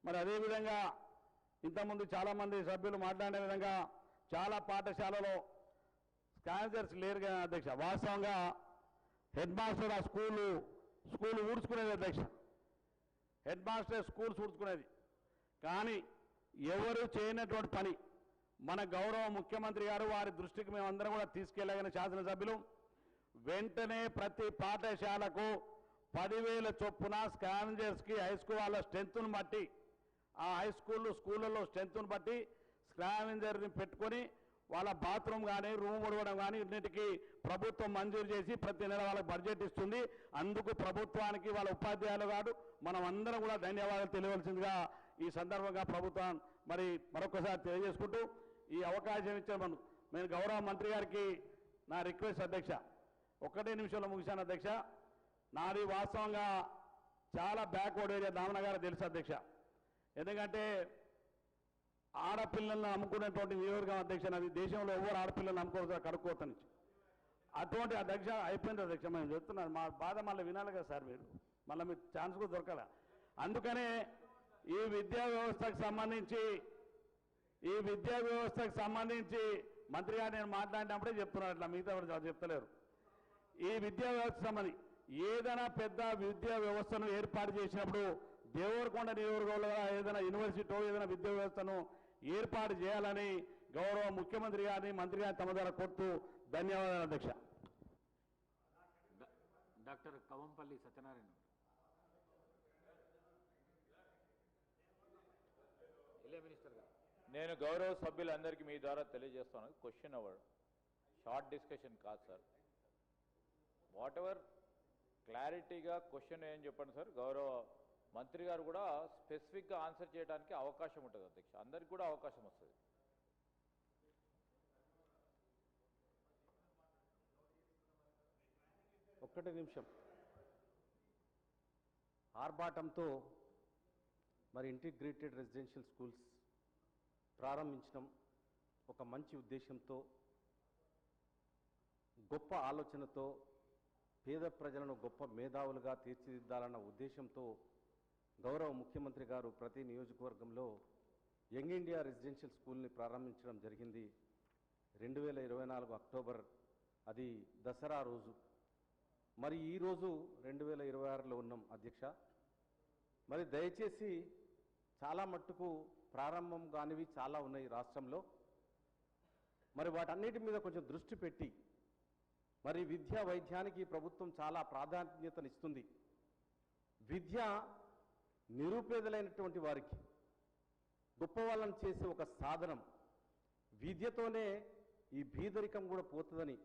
మరి అదేవిధంగా ఇంతకుముందు చాలామంది సభ్యులు మాట్లాడే విధంగా చాలా పాఠశాలలో స్కాన్సర్స్ లేరు కదా అధ్యక్ష. వాస్తవంగా హెడ్ మాస్టర్ ఆ స్కూల్ ఊడ్చుకునేది అధ్యక్ష, హెడ్ మాస్టర్ స్కూల్స్ ఊడ్చుకునేది. కానీ ఎవరు చేయనటువంటి పని మన గౌరవ ముఖ్యమంత్రి గారు వారి దృష్టికి మేమందరం కూడా తీసుకెళ్ళగిన శాసనసభ్యులు వెంటనే ప్రతి పాఠశాలకు 10,000 చొప్పున స్కావెంజర్స్కి హై స్కూల్ వాళ్ళ స్ట్రెంత్ను బట్టి ఆ హై స్కూళ్ళలో స్ట్రెంత్ను బట్టి స్కావెంజర్ని పెట్టుకొని వాళ్ళ బాత్రూమ్ కానీ రూమ్ ఉడవడం కానీ ఇన్నిటికీ ప్రభుత్వం మంజూరు చేసి ప్రతి నెల వాళ్ళకి బడ్జెట్ ఇస్తుంది. అందుకు ప్రభుత్వానికి వాళ్ళ ఉపాధ్యాయులు కాదు మనం అందరం కూడా ధన్యవాదాలు తెలియవలసిందిగా ఈ సందర్భంగా ప్రభుత్వం మరి మరొకసారి తెలియజేసుకుంటూ ఈ అవకాశం ఇచ్చిన నేను గౌరవ మంత్రి గారికి నా రిక్వెస్ట్ అధ్యక్ష, 1 నిమిషంలో ముగిశాను అధ్యక్ష. నాది వాస్తవంగా చాలా బ్యాక్వర్డ్ ఏరియా దామనగారు తెలుసు అధ్యక్ష. ఎందుకంటే ఆడపిల్లలను అమ్ముకునేటువంటి నియోజకవర్గం అధ్యక్ష, అది దేశంలో ఎవరు ఆడపిల్లలను అమ్ముకోవచ్చు కడుక్కోవచ్చు నుంచి అటువంటి అధ్యక్ష అయిపోయింది అధ్యక్ష. మేము చెప్తున్నాను మా బాధ మళ్ళీ వినాలి కదా సార్, మీరు మళ్ళీ మీకు ఛాన్స్ కూడా దొరకాల. అందుకనే ఈ విద్యా వ్యవస్థకు సంబంధించి మంత్రి గారు నేను మాట్లాడినప్పుడే చెప్తున్నాను, అట్లా మిగతా ఎవరు చెప్తలేరు. ఈ విద్యా వ్యవస్థ సంబంధించి ఏదైనా పెద్ద విద్యా వ్యవస్థను ఏర్పాటు చేసినప్పుడు దేవరకొండ నియోజకవర్గంలో ఏదైనా యూనివర్సిటీ ఏదైనా విద్యా వ్యవస్థను ఏర్పాటు చేయాలని గౌరవ ముఖ్యమంత్రి గారిని మంత్రి గారిని తమ ద్వారా కోరుతూ ధన్యవాదాలు అధ్యక్ష. డాక్టర్ కవంపల్లి సత్యనారాయణ. మినిస్టర్ గారు, నేను గౌరవ సభ్యులందరికీ మీ ద్వారా తెలియజేస్తాను. క్వశ్చన్ అవర్ షార్ట్ డిస్కషన్ కాదు సార్. వాట్ ఎవర్ క్లారిటీగా క్వశ్చన్ ఏం చెప్పండి సార్. గౌరవ మంత్రి గారు కూడా స్పెసిఫిక్గా ఆన్సర్ చేయడానికి అవకాశం ఉంటుంది అధ్యక్ష, అందరికి కూడా అవకాశం వస్తుంది. ఒక్కటే నిమిషం. ఆర్భాటంతో మరి ఇంటిగ్రేటెడ్ రెసిడెన్షియల్ స్కూల్స్ ప్రారంభించడం ఒక మంచి ఉద్దేశంతో, గొప్ప ఆలోచనతో, పేద ప్రజలను గొప్ప మేధావులుగా తీర్చిదిద్దాలన్న ఉద్దేశంతో గౌరవ ముఖ్యమంత్రి గారు ప్రతి నియోజకవర్గంలో యంగ్ ఇండియా రెసిడెన్షియల్ స్కూల్ని ప్రారంభించడం జరిగింది. 2024 అక్టోబర్, అది దసరా రోజు. మరి ఈరోజు 2026లో ఉన్నాం అధ్యక్ష. మరి దయచేసి చాలా మట్టుకు ప్రారంభం కానివి చాలా ఉన్నాయి రాష్ట్రంలో. మరి వాటన్నిటి మీద కొంచెం దృష్టి పెట్టి, మరి విద్యా వైద్యానికి ప్రభుత్వం చాలా ప్రాధాన్యతనిస్తుంది. విద్య నిరుపేదలైనటువంటి వారికి గొప్ప వాళ్ళని చేసే ఒక సాధనం. విద్యతోనే ఈ బీదరికం కూడా పోతుందని,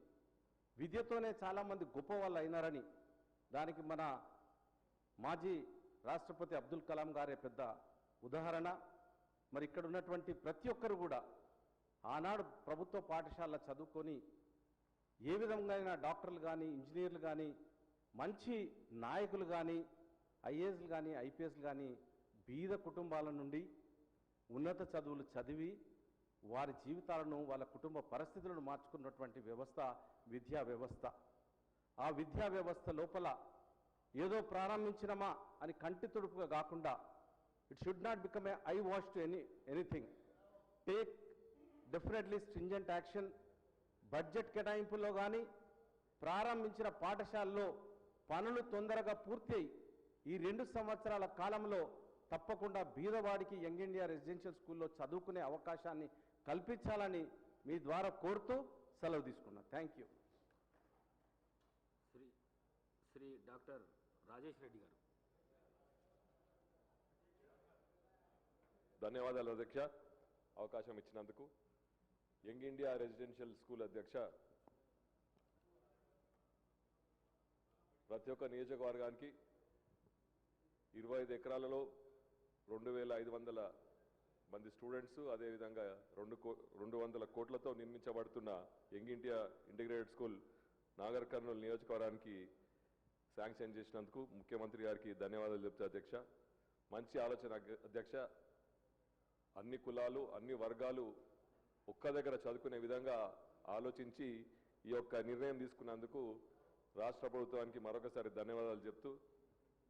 విద్యతోనే చాలామంది గొప్ప వాళ్ళు అయినారని, దానికి మన మాజీ రాష్ట్రపతి అబ్దుల్ కలాం గారే పెద్ద ఉదాహరణ. మరి ఇక్కడ ఉన్నటువంటి ప్రతి ఒక్కరు కూడా ఆనాడు ప్రభుత్వ పాఠశాల చదువుకొని ఏ విధంగా అయినా డాక్టర్లు కానీ, ఇంజనీర్లు కానీ, మంచి నాయకులు కానీ, ఐఏఎస్లు కానీ, ఐపీఎస్లు కానీ బీద కుటుంబాల నుండి ఉన్నత చదువులు చదివి వారి జీవితాలను, వాళ్ళ కుటుంబ పరిస్థితులను మార్చుకున్నటువంటి వ్యవస్థ విద్యా వ్యవస్థ. ఆ విద్యా వ్యవస్థ లోపల ఏదో ప్రారంభించినమా అని కంటి తుడుపుగా కాకుండా, it should not become a eye wash to anything. Take definitely stringent action. Budget కేటాయింపుల్లో కానీ, ప్రారంభించిన పాఠశాలలో పనులు తొందరగా పూర్తి అయి ఈ 2 సంవత్సరాల కాలంలో తప్పకుండా బీదవాడికి యంగ్ ఇండియా రెసిడెన్షియల్ స్కూల్లో చదువుకునే అవకాశాన్ని కల్పించాలని మీ ద్వారా కోరుతూ సెలవు తీసుకున్నాను. Thank you. Shri doctor Rajesh Reddy garu. ధన్యవాదాలు అధ్యక్ష, అవకాశం ఇచ్చినందుకు. యంగ్ ఇండియా రెసిడెన్షియల్ స్కూల్ అధ్యక్ష, ప్రతి ఒక్క నియోజకవర్గానికి 25 ఎకరాలలో 2500 మంది స్టూడెంట్స్, అదేవిధంగా 200 కోట్లతో నిర్మించబడుతున్న young India integrated school Nagar Kurnool నియోజకవర్గానికి శాంక్షన్ చేసినందుకు ముఖ్యమంత్రి గారికి ధన్యవాదాలు చెప్తా అధ్యక్ష. మంచి ఆలోచన అధ్యక్ష. అన్ని కులాలు, అన్ని వర్గాలు ఒక్క దగ్గర చదువుకునే విధంగా ఆలోచించి ఈ యొక్క నిర్ణయం తీసుకున్నందుకు రాష్ట్ర ప్రభుత్వానికి మరొకసారి ధన్యవాదాలు చెప్తూ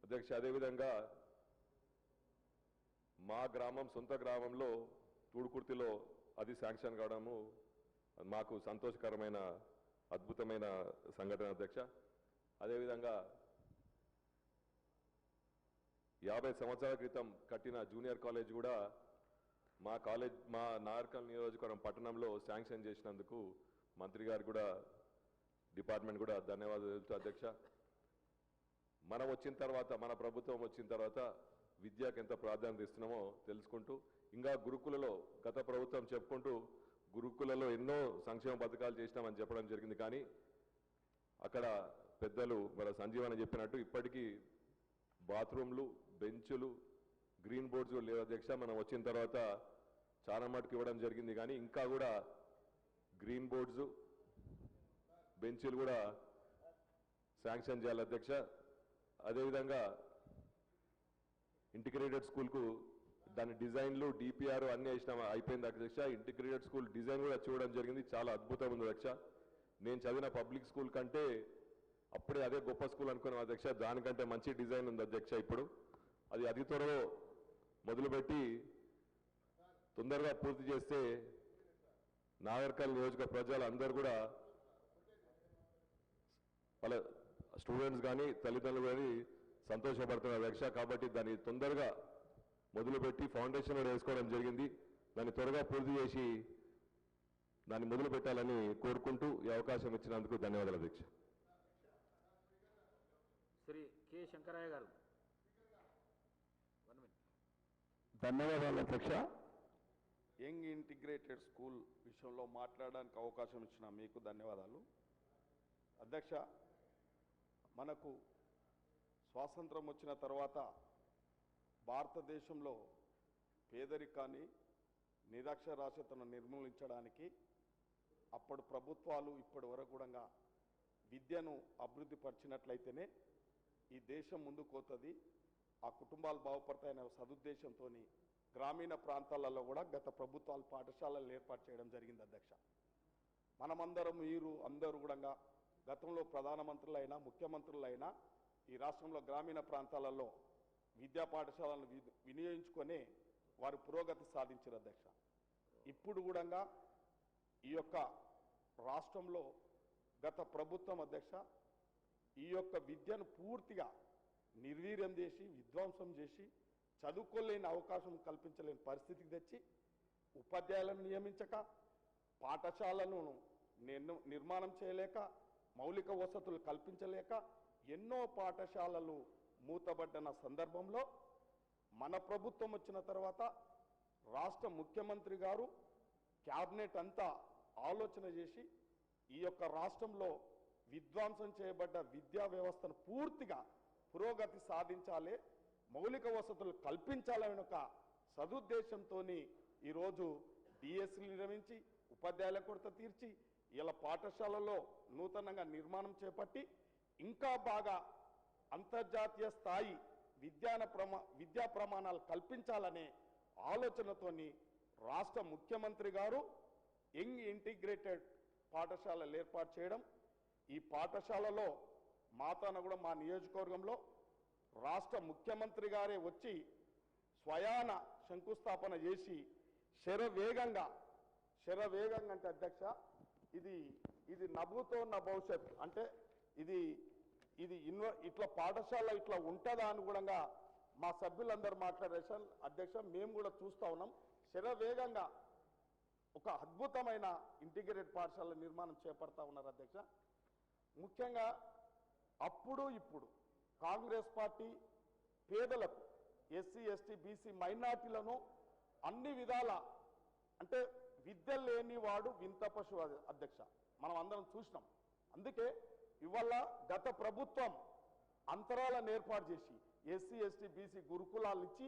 అధ్యక్ష, అదేవిధంగా మా గ్రామం, సొంత గ్రామంలో తూడుకుర్తిలో అది శాంక్షన్ కావడము మాకు సంతోషకరమైన, అద్భుతమైన సంఘటన అధ్యక్ష. అదేవిధంగా 50 సంవత్సరాల క్రితం కట్టిన జూనియర్ కాలేజ్ కూడా మా నాగర్కర్నూలు నియోజకవర్గం పట్టణంలో శాంక్షన్ చేసినందుకు మంత్రి గారు కూడా, డిపార్ట్మెంట్ కూడా ధన్యవాదాలు తెలుపుతూ అధ్యక్ష. మనం వచ్చిన తర్వాత, మన ప్రభుత్వం వచ్చిన తర్వాత విద్యకు ఎంత ప్రాధాన్యత ఇస్తున్నామో తెలుసుకుంటూ, ఇంకా గురుకులలో గత ప్రభుత్వం చెప్పుకుంటూ గురుకులలో ఎన్నో సంక్షేమ పథకాలు చేసినామని చెప్పడం జరిగింది. కానీ అక్కడ పెద్దలు మన సంజీవని చెప్పినట్టు ఇప్పటికీ బాత్రూమ్లు, బెంచులు, గ్రీన్ బోర్డ్స్ లేవు అధ్యక్ష. మనం వచ్చిన తర్వాత చాలా మటుకు ఇవ్వడం జరిగింది, కానీ ఇంకా కూడా గ్రీన్ బోర్డ్స్, బెంచీలు కూడా శాంక్షన్ చేయాలి అధ్యక్ష. అదేవిధంగా ఇంటిగ్రేటెడ్ స్కూల్కు దాని డిజైన్లు, డిపిఆర్ అన్నీ అయిపోయింది అధ్యక్ష. ఇంటిగ్రేటెడ్ స్కూల్ డిజైన్ కూడా చూడడం జరిగింది, చాలా అద్భుతం ఉంది అధ్యక్ష. నేను చదివిన పబ్లిక్ స్కూల్ కంటే అప్పుడే అదే గొప్ప స్కూల్ అనుకున్నాం అధ్యక్ష. దానికంటే మంచి డిజైన్ ఉంది అధ్యక్ష. ఇప్పుడు అది అతి త్వరలో మొదలుపెట్టి తొందరగా పూర్తి చేస్తే నాగర్కర్నూలు నియోజక ప్రజలు అందరూ కూడా, వాళ్ళ స్టూడెంట్స్ కానీ, తల్లిదండ్రులు కానీ సంతోషపడుతున్నారు అధ్యక్ష. కాబట్టి దాన్ని తొందరగా మొదలుపెట్టి ఫౌండేషన్ కూడా వేసుకోవడం జరిగింది. దాన్ని త్వరగా పూర్తి చేసి దాన్ని మొదలు పెట్టాలని కోరుకుంటూ ఈ అవకాశం ఇచ్చినందుకు ధన్యవాదాలు అధ్యక్ష. శ్రీ కె శంకరయ్య గారు. ధన్యవాదాలు అధ్యక్ష. యంగ్ ఇంటిగ్రేటెడ్ స్కూల్ విషయంలో మాట్లాడడానికి అవకాశం ఇచ్చిన మీకు ధన్యవాదాలు అధ్యక్ష. మనకు స్వాతంత్రం వచ్చిన తర్వాత భారతదేశంలో పేదరికాన్ని నిరక్షరాస్యతను నిర్మూలించడానికి అప్పుడు ప్రభుత్వాలు ఇప్పటి వరకు కూడా విద్యను అభివృద్ధి పరిచినట్లయితేనే ఈ దేశం ముందుకు పోతుంది, ఆ కుటుంబాలు బాగుపడతాయనే సదుద్దేశంతో గ్రామీణ ప్రాంతాలలో కూడా గత ప్రభుత్వాలు పాఠశాలలు ఏర్పాటు చేయడం జరిగింది అధ్యక్ష. మనమందరం మీరు అందరూ కూడా గతంలో ప్రధానమంత్రులైనా ముఖ్యమంత్రులైనా ఈ రాష్ట్రంలో గ్రామీణ ప్రాంతాలలో విద్యా పాఠశాలను వినియోగించుకొని వారు పురోగతి సాధించారు అధ్యక్ష. ఇప్పుడు కూడా ఈ యొక్క రాష్ట్రంలో గత ప్రభుత్వం అధ్యక్ష ఈ యొక్క విద్యను పూర్తిగా నిర్వీర్యం చేసి విధ్వంసం చేసి చదువుకోలేని అవకాశం కల్పించలేని పరిస్థితికి తెచ్చి ఉపాధ్యాయులను నియమించక పాఠశాలను నిర్మాణం చేయలేక మౌలిక వసతులు కల్పించలేక ఎన్నో పాఠశాలలు మూతబడ్డన సందర్భంలో మన ప్రభుత్వం వచ్చిన తర్వాత రాష్ట్ర ముఖ్యమంత్రి గారు క్యాబినెట్ అంతా ఆలోచన చేసి ఈ యొక్క రాష్ట్రంలో విధ్వంసం చేయబడ్డ విద్యా వ్యవస్థను పూర్తిగా పురోగతి సాధించాలి, మౌలిక వసతులు కల్పించాలనే ఒక సదుద్దేశంతో ఈరోజు డిఎస్సీలు నిర్వహించి ఉపాధ్యాయుల కొరత తీర్చి ఇలా పాఠశాలలో నూతనంగా నిర్మాణం చేపట్టి ఇంకా బాగా అంతర్జాతీయ స్థాయి విద్యా ప్రమాణాలు కల్పించాలనే ఆలోచనతోని రాష్ట్ర ముఖ్యమంత్రి గారు యంగ్ ఇంటిగ్రేటెడ్ పాఠశాలలు ఏర్పాటు చేయడం, ఈ పాఠశాలలో మాతాన కూడా మా నియోజకవర్గంలో రాష్ట్ర ముఖ్యమంత్రి గారే వచ్చి స్వయాన శంకుస్థాపన చేసి శరవేగంగా అంటే అధ్యక్ష ఇది నభూతో నా భవిష్యత్ అంటే ఇది ఇట్లా పాఠశాల ఇట్లా ఉంటుందా అని కూడా మా సభ్యులందరూ మాట్లాడేసారు అధ్యక్ష. మేము కూడా చూస్తూ ఉన్నాం. శరవేగంగా ఒక అద్భుతమైన ఇంటిగ్రేటెడ్ పాఠశాల నిర్మాణం చేపడతా ఉన్నారు అధ్యక్ష. ముఖ్యంగా అప్పుడు ఇప్పుడు కాంగ్రెస్ పార్టీ పేదలకు ఎస్సీ ఎస్టీ బీసీ మైనార్టీలను అన్ని విధాల అంటే విద్య లేని వాడు వింత పశువు అధ్యక్ష, మనం అందరం చూసినాం. అందుకే ఇవాళ గత ప్రభుత్వం అంతరాలను ఏర్పాటు చేసి ఎస్సీ ఎస్టీ బీసీ గురుకులాలు ఇచ్చి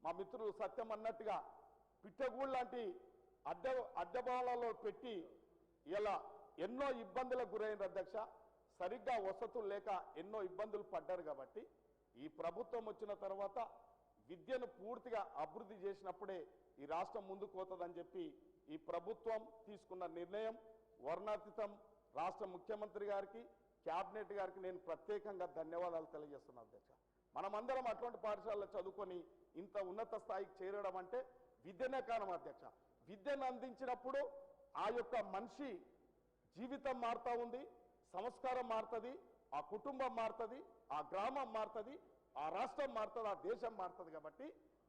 మా మిత్రులు సత్యం అన్నట్టుగా పిట్టగూడు లాంటి అడ్డబాలలో పెట్టి ఇలా ఎన్నో ఇబ్బందులకు గురైన అధ్యక్ష. సరిగ్గా వసతులు లేక ఎన్నో ఇబ్బందులు పడ్డారు. కాబట్టి ఈ ప్రభుత్వం వచ్చిన తర్వాత విద్యను పూర్తిగా అభివృద్ధి చేసినప్పుడే ఈ రాష్ట్రం ముందుకు పోతుందని చెప్పి ఈ ప్రభుత్వం తీసుకున్న నిర్ణయం వర్ణాతీతం. రాష్ట్ర ముఖ్యమంత్రి గారికి క్యాబినెట్ గారికి నేను ప్రత్యేకంగా ధన్యవాదాలు తెలియజేస్తున్నాను అధ్యక్ష. మనమందరం అటువంటి పాఠశాలలో చదువుకొని ఇంత ఉన్నత స్థాయికి చేరడం అంటే విద్యనే కారణం అధ్యక్ష. విద్యను అందించినప్పుడు ఆ యొక్క మనిషి జీవితం మారుతూ ఉంది, సంస్కారం మారుతుంది, ఆ కుటుంబం మారుతుంది, ఆ గ్రామం మారుతుంది, ఆ రాష్ట్రం మారుతుంది, ఆ దేశం మారుతుంది. కాబట్టి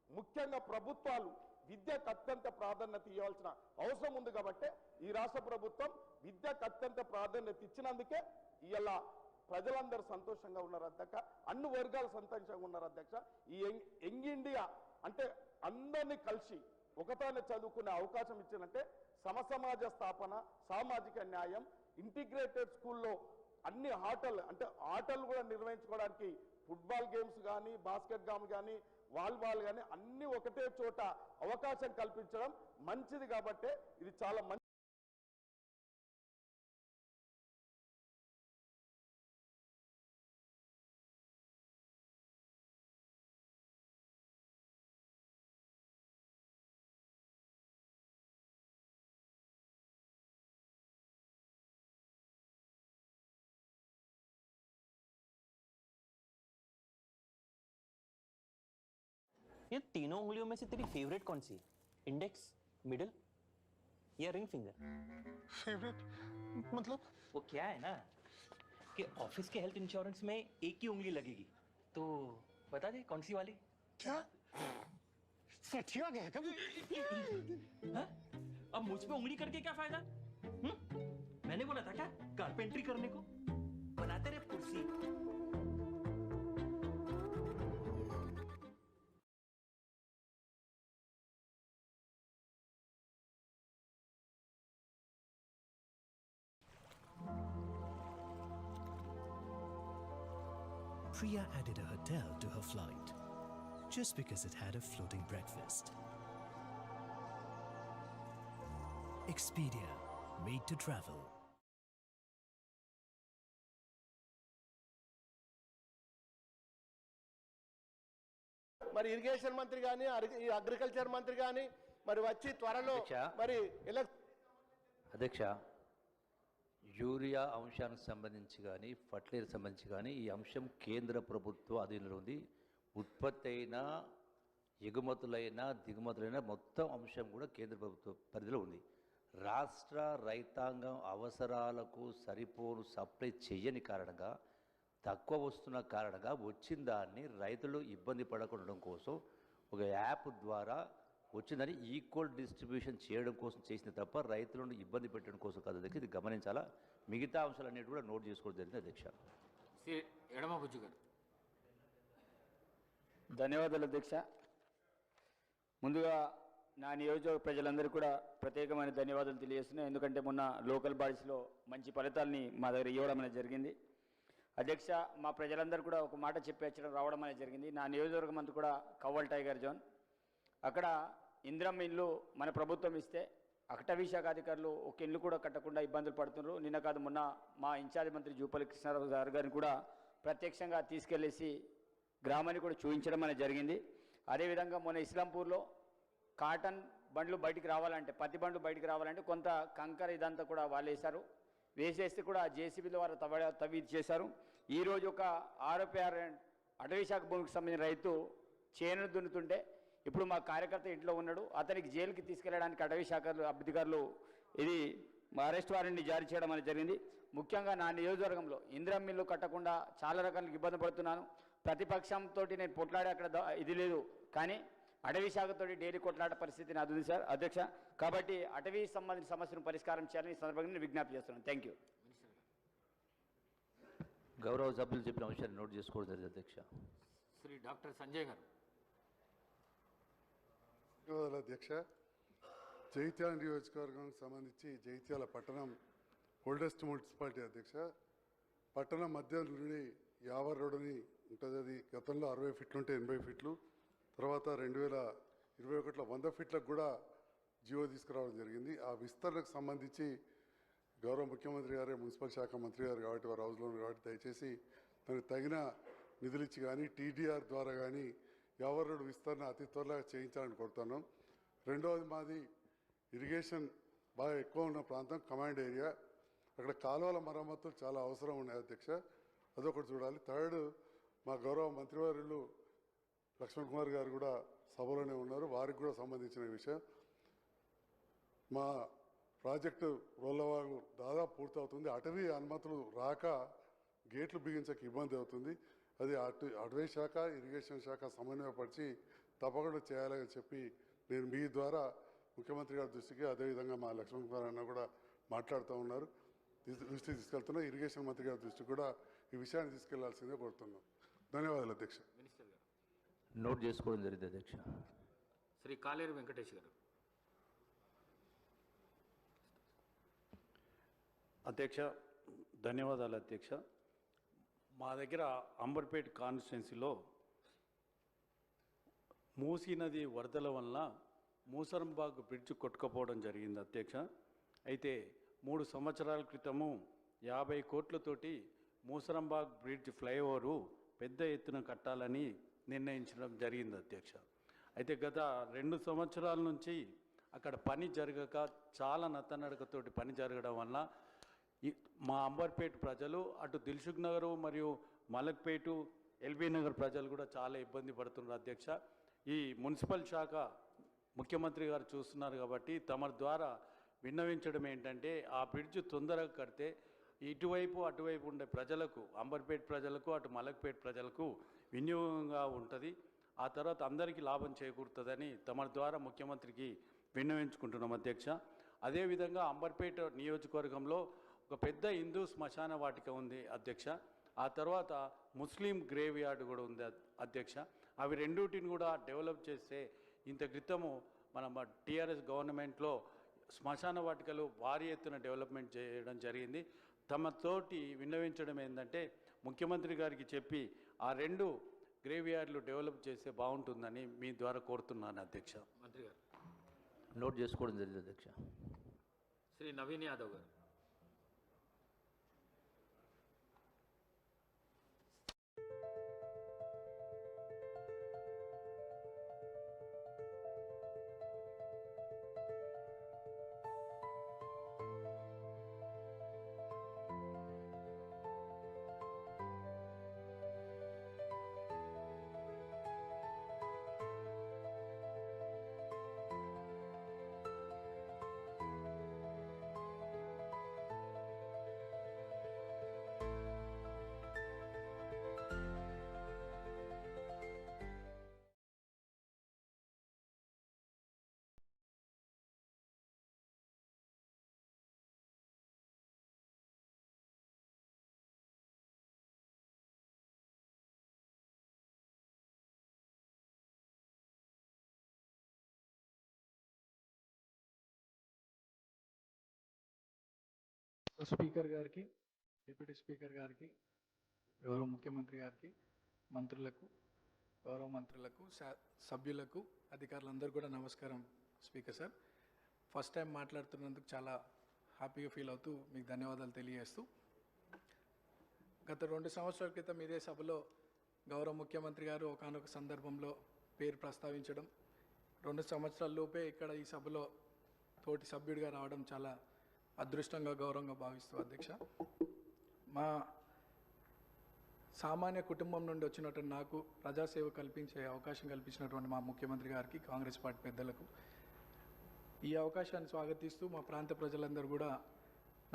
ముఖ్యంగా ప్రభుత్వాలు విద్యకు అత్యంత ప్రాధాన్యత ఇవ్వాల్సిన అవసరం ఉంది. కాబట్టి ఈ రాష్ట్ర ప్రభుత్వం విద్యకు అత్యంత ప్రాధాన్యత ఇచ్చినందుకే ఇలా ప్రజలందరూ సంతోషంగా ఉన్నారు అధ్యక్ష, అన్ని వర్గాలు సంతోషంగా ఉన్నారు అధ్యక్ష. ఈ యంగ్ ఇండియా అంటే అందరినీ కలిసి ఒకతానే చదువుకునే అవకాశం ఇచ్చిందంటే సమసమాజ స్థాపన, సామాజిక న్యాయం, ఇంటిగ్రేటెడ్ స్కూల్లో అన్ని ఆటలు కూడా నిర్వహించుకోవడానికి ఫుట్బాల్ గేమ్స్ కానీ, బాస్కెట్ బాల్ కానీ, వాలీబాల్ కానీ అన్ని ఒకటే చోట అవకాశం కల్పించడం మంచిది. కాబట్టి ఇది చాలా మంచి. ये तीनों उंगलियों में से तेरी फेवरेट कौन सी है? इंडेक्स, मिडिल या रिंग फिंगर? फेवरेट मतलब? वो क्या है ना कि ऑफिस के हेल्थ इंश्योरेंस में एक ही उंगली लगेगी, तो बता दे कौन सी वाली? क्या? सचिया गया कभी? हाँ? अब मुझ पे उंगली करके क्या फायदा? मैंने बोला था क्या कारपेंट्री करने को? बनाते रहे कुर्सी. Priya added a hotel to her flight. just because it had a floating breakfast. Expedia, made to travel. మరి ఇరిగేషన్ మంత్రి కానీ అగ్రికల్చర్ మంత్రి కానీ మరి వచ్చి త్వరలో మరి అధ్యక్ష, యూరియా అంశానికి సంబంధించి కానీ ఫర్టిలైజర్ సంబంధించి కానీ ఈ అంశం కేంద్ర ప్రభుత్వ అధీనంలో ఉంది. ఉత్పత్తి అయినా ఎగుమతులైనా దిగుమతులైనా మొత్తం అంశం కూడా కేంద్ర ప్రభుత్వ పరిధిలో ఉంది. రాష్ట్ర రైతాంగం అవసరాలకు సరిపోను సప్లై చేయని కారణంగా, తక్కువ వస్తున్న కారణంగా వచ్చిన దాన్ని రైతులు ఇబ్బంది పడకుండా కోసం ఒక యాప్ ద్వారా వచ్చిందని ఈక్వల్ డిస్ట్రిబ్యూషన్ చేయడం కోసం చేసింది తప్ప రైతులను ఇబ్బంది పెట్టడం కోసం కాదు అధ్యక్ష. ఇది గమనించాలా. మిగతా అంశాలన్నిటి కూడా నోట్ చేసుకోవడం జరిగింది అధ్యక్ష. ఎడమబుజ్జు గారు. ధన్యవాదాలు అధ్యక్ష. ముందుగా నా నియోజకవర్గ ప్రజలందరికీ కూడా ప్రత్యేకమైన ధన్యవాదాలు తెలియజేస్తున్నాను. ఎందుకంటే మొన్న లోకల్ బాడీస్లో మంచి ఫలితాలని మా దగ్గర ఇవ్వడం అనేది జరిగింది. అధ్యక్ష, మా ప్రజలందరూ కూడా ఒక మాట చెప్పి రావడం అనేది జరిగింది. నా నియోజకవర్గం అంతా కూడా కవ్వల్ టైగర్ జోన్. అక్కడ ఇందిరమ్మ ఇల్లు మన ప్రభుత్వం ఇస్తే అటవీ శాఖ అధికారులు ఒక ఇల్లు కూడా కట్టకుండా ఇబ్బందులు పడుతున్నారు. నిన్న కాదు మొన్న మా ఇన్ఛార్జ్ మంత్రి జూపల్లి కృష్ణారావు గారిని కూడా ప్రత్యక్షంగా తీసుకెళ్లేసి గ్రామాన్ని కూడా చూపించడం అనేది జరిగింది. అదేవిధంగా మొన్న ఇస్లాంపూర్లో కాటన్ బండ్లు బయటికి రావాలంటే, పత్తి బండ్లు బయటికి రావాలంటే కొంత కంకర ఇదంతా కూడా వాళ్ళు వేశారు. వేసేస్తే కూడా జేసీబీలో వారు తవ్వి చేశారు. ఈరోజు ఒక ఆరోపి అటవీ శాఖ భూమికి సంబంధించిన రైతు చేను దున్నుతుంటే ఇప్పుడు మా కార్యకర్త ఇంట్లో ఉన్నాడు, అతనికి జైలుకి తీసుకెళ్లడానికి అటవీ శాఖ అధికారులు ఇది అరెస్ట్ వారెంట్ని జారీ చేయడం అనేది జరిగింది. ముఖ్యంగా నా నియోజకవర్గంలో ఇందిరమ్మ మిల్లు కట్టకుండా చాలా రకాల ఇబ్బంది పడుతున్నాను. ప్రతిపక్షంతో నేను పొట్లాడే అక్కడ ఇది లేదు, కానీ అటవీ శాఖతో డైలీ కొట్లాట పరిస్థితి నాది ఉంది సార్ అధ్యక్ష. కాబట్టి అటవీ సంబంధించిన సమస్యను పరిష్కారం చేయాలని ఈ సందర్భంగా నేను విజ్ఞప్తి చేస్తున్నాను. Thank you. గౌరవ సభ్యులు చెప్పిన అంశాన్ని నోట్ చేసుకోవడం జరిగింది అధ్యక్ష. శ్రీ డాక్టర్ సంజయ్ గారు. ధన్యవాదాలు అధ్యక్ష. జైత్యాల నియోజకవర్గానికి సంబంధించి జైత్యాల పట్టణం ఓల్డెస్ట్ మున్సిపాలిటీ అధ్యక్ష. పట్టణం మధ్య నుండి యావర్ రోడ్ అని ఉంటుంది. అది గతంలో 60 ఫీట్లు ఉంటే 80 ఫీట్లు, తర్వాత 2021లో 100 ఫీట్లకు కూడా జియో తీసుకురావడం జరిగింది. ఆ విస్తరణకు సంబంధించి గౌరవ ముఖ్యమంత్రి గారే మున్సిపల్ శాఖ మంత్రి గారు కాబట్టి వారు హౌస్లో కాబట్టి దయచేసి దానికి తగిన నిధులు ఇచ్చి కానీ టీడీఆర్ ద్వారా కానీ యావర్ రోడ్ విస్తరణ అతి త్వరగా చేయించాలని కోరుతున్నాం. రెండవది మాది ఇరిగేషన్ బాగా ఎక్కువ ఉన్న ప్రాంతం కమాండ్ ఏరియా. అక్కడ కాలువల మరమ్మతులు చాలా అవసరం ఉన్నాయి అధ్యక్ష, అదొకటి చూడాలి. థర్డ్, మా గౌరవ మంత్రివర్యులు లక్ష్మణ్ కుమార్ గారు కూడా సభలోనే ఉన్నారు, వారికి కూడా సంబంధించిన విషయం. మా ప్రాజెక్టు రోల్లవాగు దాదాపు పూర్తవుతుంది. అటవీ అనుమతులు రాక గేట్లు బిగించక ఇబ్బంది అవుతుంది. అది అటవీ శాఖ ఇరిగేషన్ శాఖ సమన్వయపరిచి తప్పకుండా చేయాలని చెప్పి నేను మీ ద్వారా ముఖ్యమంత్రి గారి దృష్టికి, అదేవిధంగా మా లక్ష్మణ్ కుమార్ అన్న కూడా మాట్లాడుతూ ఉన్నారు, దృష్టికి తీసుకెళ్తున్నా. ఇరిగేషన్ మంత్రి గారి దృష్టికి కూడా ఈ విషయాన్ని తీసుకెళ్లాల్సిందే కోరుతున్నాం. ధన్యవాదాలు అధ్యక్ష. నోట్ చేసుకోవడం జరిగింది అధ్యక్ష. శ్రీ కాలేరు వెంకటేష్ గారు. అధ్యక్ష ధన్యవాదాలు అధ్యక్ష. మా దగ్గర అంబర్పేట కాన్స్టిట్యున్సీలో మూసీ నది వరదల వల్ల మూసరంబాగ్ బ్రిడ్జ్ కొట్టుకుపోవడం జరిగింది అధ్యక్ష. అయితే 3 సంవత్సరాల క్రితము 50 కోట్లతోటి మూసరంబాగ్ బ్రిడ్జ్ ఫ్లైఓవరు పెద్ద ఎత్తున కట్టాలని నిర్ణయించడం జరిగింది అధ్యక్ష. అయితే గత 2 సంవత్సరాల నుంచి అక్కడ పని జరగక, చాలా నత్తనడకతోటి పని జరగడం వల్ల మా అంబర్పేట ప్రజలు, అటు దిల్సుఖ్ నగర్ మరియు మలక్పేట, ఎల్బీ నగర్ ప్రజలు కూడా చాలా ఇబ్బంది పడుతున్నారు అధ్యక్ష. ఈ మున్సిపల్ శాఖ ముఖ్యమంత్రి గారు చూస్తున్నారు కాబట్టి తమ ద్వారా విన్నవించడం ఏంటంటే, ఆ బ్రిడ్జ్ తొందరగా కడితే ఇటువైపు అటువైపు ఉండే ప్రజలకు, అంబర్పేట ప్రజలకు అటు మలక్పేట ప్రజలకు వినియోగంగా ఉంటుంది. ఆ తర్వాత అందరికీ లాభం చేకూరుతుందని తమ ద్వారా ముఖ్యమంత్రికి విన్నవించుకుంటున్నాం అధ్యక్ష. అదేవిధంగా అంబర్పేట నియోజకవర్గంలో ఒక పెద్ద హిందూ శ్మశాన వాటిక ఉంది అధ్యక్ష. ఆ తర్వాత ముస్లిం గ్రేవ్ యార్డ్ కూడా ఉంది అధ్యక్ష. అవి రెండింటిని కూడా డెవలప్ చేస్తే, ఇంత క్రితము మన టీఆర్ఎస్ గవర్నమెంట్లో శ్మశాన వాటికలు భారీ ఎత్తున డెవలప్మెంట్ చేయడం జరిగింది. తమతోటి విన్నవించడం ఏంటంటే, ముఖ్యమంత్రి గారికి చెప్పి ఆ 2 గ్రేవ్ యార్డ్లు డెవలప్ చేస్తే బాగుంటుందని మీ ద్వారా కోరుతున్నాను అధ్యక్ష. మంత్రి గారు. నోట్ చేసుకోవడం జరిగింది అధ్యక్ష. శ్రీ నవీన్ యాదవ్ గారు. స్పీకర్ గారికి, డిప్యూటీ స్పీకర్ గారికి, గౌరవ ముఖ్యమంత్రి గారికి, మంత్రులకు, గౌరవ మంత్రులకు, సభ్యులకు, అధికారులందరూ కూడా నమస్కారం స్పీకర్ సార్. ఫస్ట్ టైం మాట్లాడుతున్నందుకు చాలా హ్యాపీగా ఫీల్ అవుతూ మీకు ధన్యవాదాలు తెలియజేస్తూ, గత 2 సంవత్సరాల క్రితం ఇదే సభలో గౌరవ ముఖ్యమంత్రి గారు ఒకానొక సందర్భంలో పేరు ప్రస్తావించడం, 2 సంవత్సరాల లోపే ఇక్కడ ఈ సభలో తోటి సభ్యుడిగా రావడం చాలా అదృష్టంగా గౌరవంగా భావిస్తూ అధ్యక్ష. మా సామాన్య కుటుంబం నుండి వచ్చినటువంటి నాకు ప్రజాసేవ కల్పించే అవకాశం కల్పించినటువంటి మా ముఖ్యమంత్రి గారికి, కాంగ్రెస్ పార్టీ పెద్దలకు ఈ అవకాశాన్ని స్వాగతిస్తూ మా ప్రాంత ప్రజలందరూ కూడా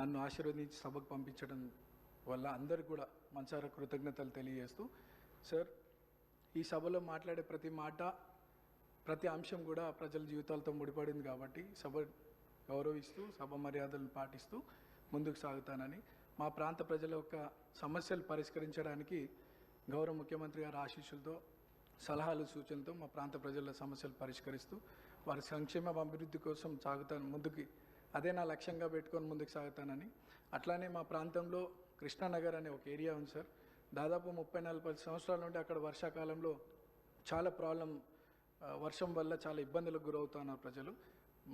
నన్ను ఆశీర్వదించి సభకు పంపించడం వల్ల అందరికీ కూడా మనసారా కృతజ్ఞతలు తెలియజేస్తూ, సార్ ఈ సభలో మాట్లాడే ప్రతి మాట, ప్రతి అంశం కూడా ప్రజల జీవితాలతో ముడిపడింది కాబట్టి సభ గౌరవిస్తూ, సభ మర్యాదలను పాటిస్తూ ముందుకు సాగుతానని, మా ప్రాంత ప్రజల యొక్క సమస్యలు పరిష్కరించడానికి గౌరవ ముఖ్యమంత్రి గారి ఆశీస్సులతో, సలహాలు, సూచనలతో మా ప్రాంత ప్రజల సమస్యలు పరిష్కరిస్తూ వారి సంక్షేమ అభివృద్ధి కోసం సాగుతాను ముందుకి. అదే నా లక్ష్యంగా పెట్టుకొని ముందుకు సాగుతానని. అట్లానే మా ప్రాంతంలో కృష్ణానగర్ అనే ఒక ఏరియా ఉంది సార్. దాదాపు 30-40 సంవత్సరాల నుండి అక్కడ వర్షాకాలంలో చాలా వర్షం వల్ల చాలా ఇబ్బందులకు గురవుతున్నారు ప్రజలు.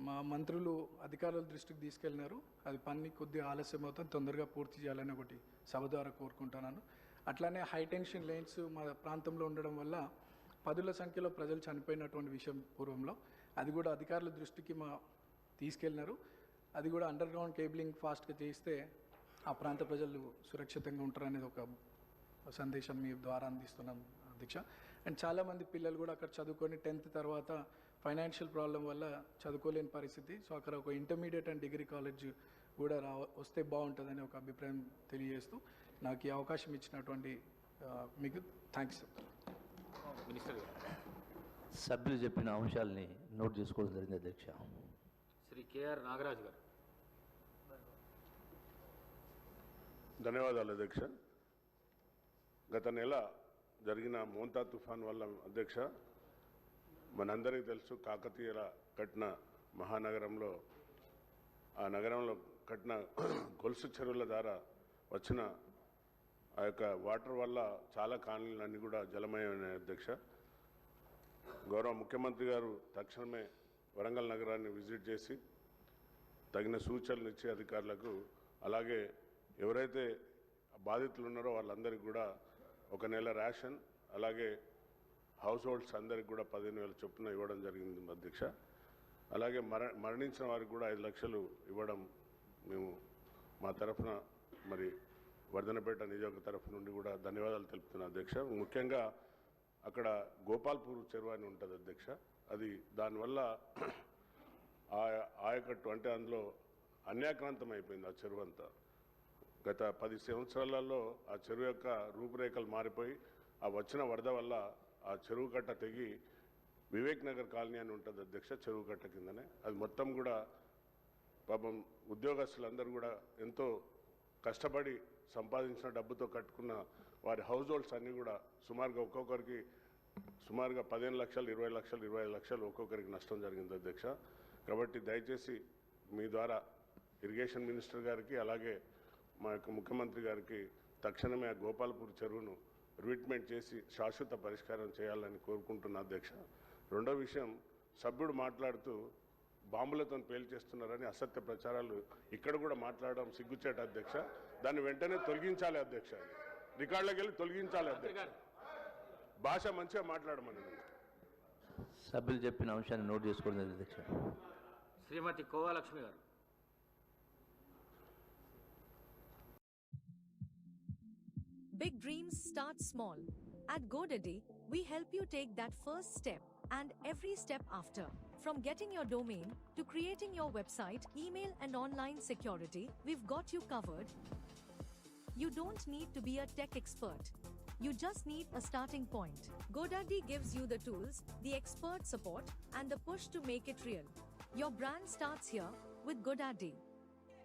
మా మంత్రులు అధికారుల దృష్టికి తీసుకెళ్ళినారు. అది పని కొద్దిగా ఆలస్యం అవుతుంది, తొందరగా పూర్తి చేయాలని ఒకటి సభ ద్వారా కోరుకుంటున్నాను. అట్లానే హై టెన్షన్ లైన్స్ మా ప్రాంతంలో ఉండడం వల్ల 10ల సంఖ్యలో ప్రజలు చనిపోయినటువంటి విషయం పూర్వంలో, అది కూడా అధికారుల దృష్టికి తీసుకెళ్ళినారు. అది కూడా అండర్ గ్రౌండ్ కేబులింగ్ ఫాస్ట్గా చేస్తే ఆ ప్రాంత ప్రజలు సురక్షితంగా ఉంటారనేది ఒక సందేశం మీ ద్వారా అందిస్తున్నాం అధ్యక్ష. అండ్ చాలామంది పిల్లలు కూడా అక్కడ చదువుకొని 10th తర్వాత ఫైనాన్షియల్ ప్రాబ్లం వల్ల చదువుకోలేని పరిస్థితి. సో అక్కడ ఒక ఇంటర్మీడియట్ అండ్ డిగ్రీ కాలేజ్ కూడా వస్తే బాగుంటుందని ఒక అభిప్రాయం తెలియజేస్తూ నాకు ఈ అవకాశం ఇచ్చినటువంటి మీకు థ్యాంక్స్. మినిస్టర్ గారు. సభ్యులు చెప్పిన అంశాలని నోట్ చేసుకోవడం జరిగింది అధ్యక్ష. శ్రీ కేఆర్ నాగరాజు గారు. ధన్యవాదాలు అధ్యక్ష. గత నెల జరిగిన మోంతా తుఫాన్ వల్ల అధ్యక్ష మనందరికీ తెలుసు, కాకతీయుల కట్టిన మహానగరంలో, ఆ నగరంలో కట్టిన గొలుసు చెరువుల ద్వారా వచ్చిన ఆ యొక్క వాటర్ వల్ల చాలా కాలనీలన్నీ కూడా జలమయమైన అధ్యక్ష. గౌరవ ముఖ్యమంత్రి గారు తక్షణమే వరంగల్ నగరాన్ని విజిట్ చేసి తగిన సూచనలు ఇచ్చి అధికారులకు, అలాగే ఎవరైతే బాధితులు ఉన్నారో వాళ్ళందరికీ కూడా 1 నెల రేషన్, అలాగే హౌస్ హోల్డ్స్ అందరికి కూడా 15,000 చొప్పున ఇవ్వడం జరిగింది అధ్యక్ష. అలాగే మరణించిన వారికి కూడా 5 లక్షలు ఇవ్వడం మేము మా తరఫున, మరి వర్ధనపేట నియోజక తరఫు నుండి కూడా ధన్యవాదాలు తెలుపుతున్నాం అధ్యక్ష. ముఖ్యంగా అక్కడ గోపాల్పూర్ చెరువు అని ఉంటుంది అధ్యక్ష. అది దానివల్ల ఆయకట్టు అంటే అందులో అన్యాక్రాంతం అయిపోయింది ఆ చెరువు అంతా. గత 10 సంవత్సరాలలో ఆ చెరువు యొక్క రూపురేఖలు మారిపోయి ఆ వచ్చిన వరద వల్ల ఆ చెరువు కట్ట తెగి వివేక్ నగర్ కాలనీ అని ఉంటుంది అధ్యక్ష, చెరువు కట్ట కిందనే. అది మొత్తం కూడా పాపం ఉద్యోగస్తులందరూ కూడా ఎంతో కష్టపడి సంపాదించిన డబ్బుతో కట్టుకున్న వారి హౌస్ హోల్డ్స్ అన్నీ కూడా సుమారుగా ఒక్కొక్కరికి 15 లక్షలు, 20 లక్షలు, 25 లక్షలు ఒక్కొక్కరికి నష్టం జరిగింది అధ్యక్ష. కాబట్టి దయచేసి మీ ద్వారా ఇరిగేషన్ మినిస్టర్ గారికి, అలాగే మా యొక్క ముఖ్యమంత్రి గారికి తక్షణమే ఆ గోపాల్పూర్ చెరువును రివిట్మెంట్ చేసి శాశ్వత పరిష్కారం చేయాలని కోరుకుంటున్నా అధ్యక్ష. రెండో విషయం, సభ్యుడు మాట్లాడుతూ బాంబులతో పేల్చేస్తున్నారని అసత్య ప్రచారాలు ఇక్కడ కూడా మాట్లాడడం సిగ్గుచేట అధ్యక్ష. దాన్ని వెంటనే తొలగించాలి అధ్యక్ష. రికార్డులోకి వెళ్ళి తొలగించాలి అధ్యక్ష. భాష మంచిగా మాట్లాడమని సభ్యులు చెప్పిన అంశాన్ని నోట్ చేసుకోండి అధ్యక్ష. శ్రీమతి కోవాలక్ష్మి గారు. Big dreams start small. At GoDaddy, we help you take that first step and every step after. From getting your domain to creating your website, email and online security, we've got you covered. You don't need to be a tech expert. You just need a starting point. GoDaddy gives you the tools, the expert support, and the push to make it real. Your brand starts here with GoDaddy.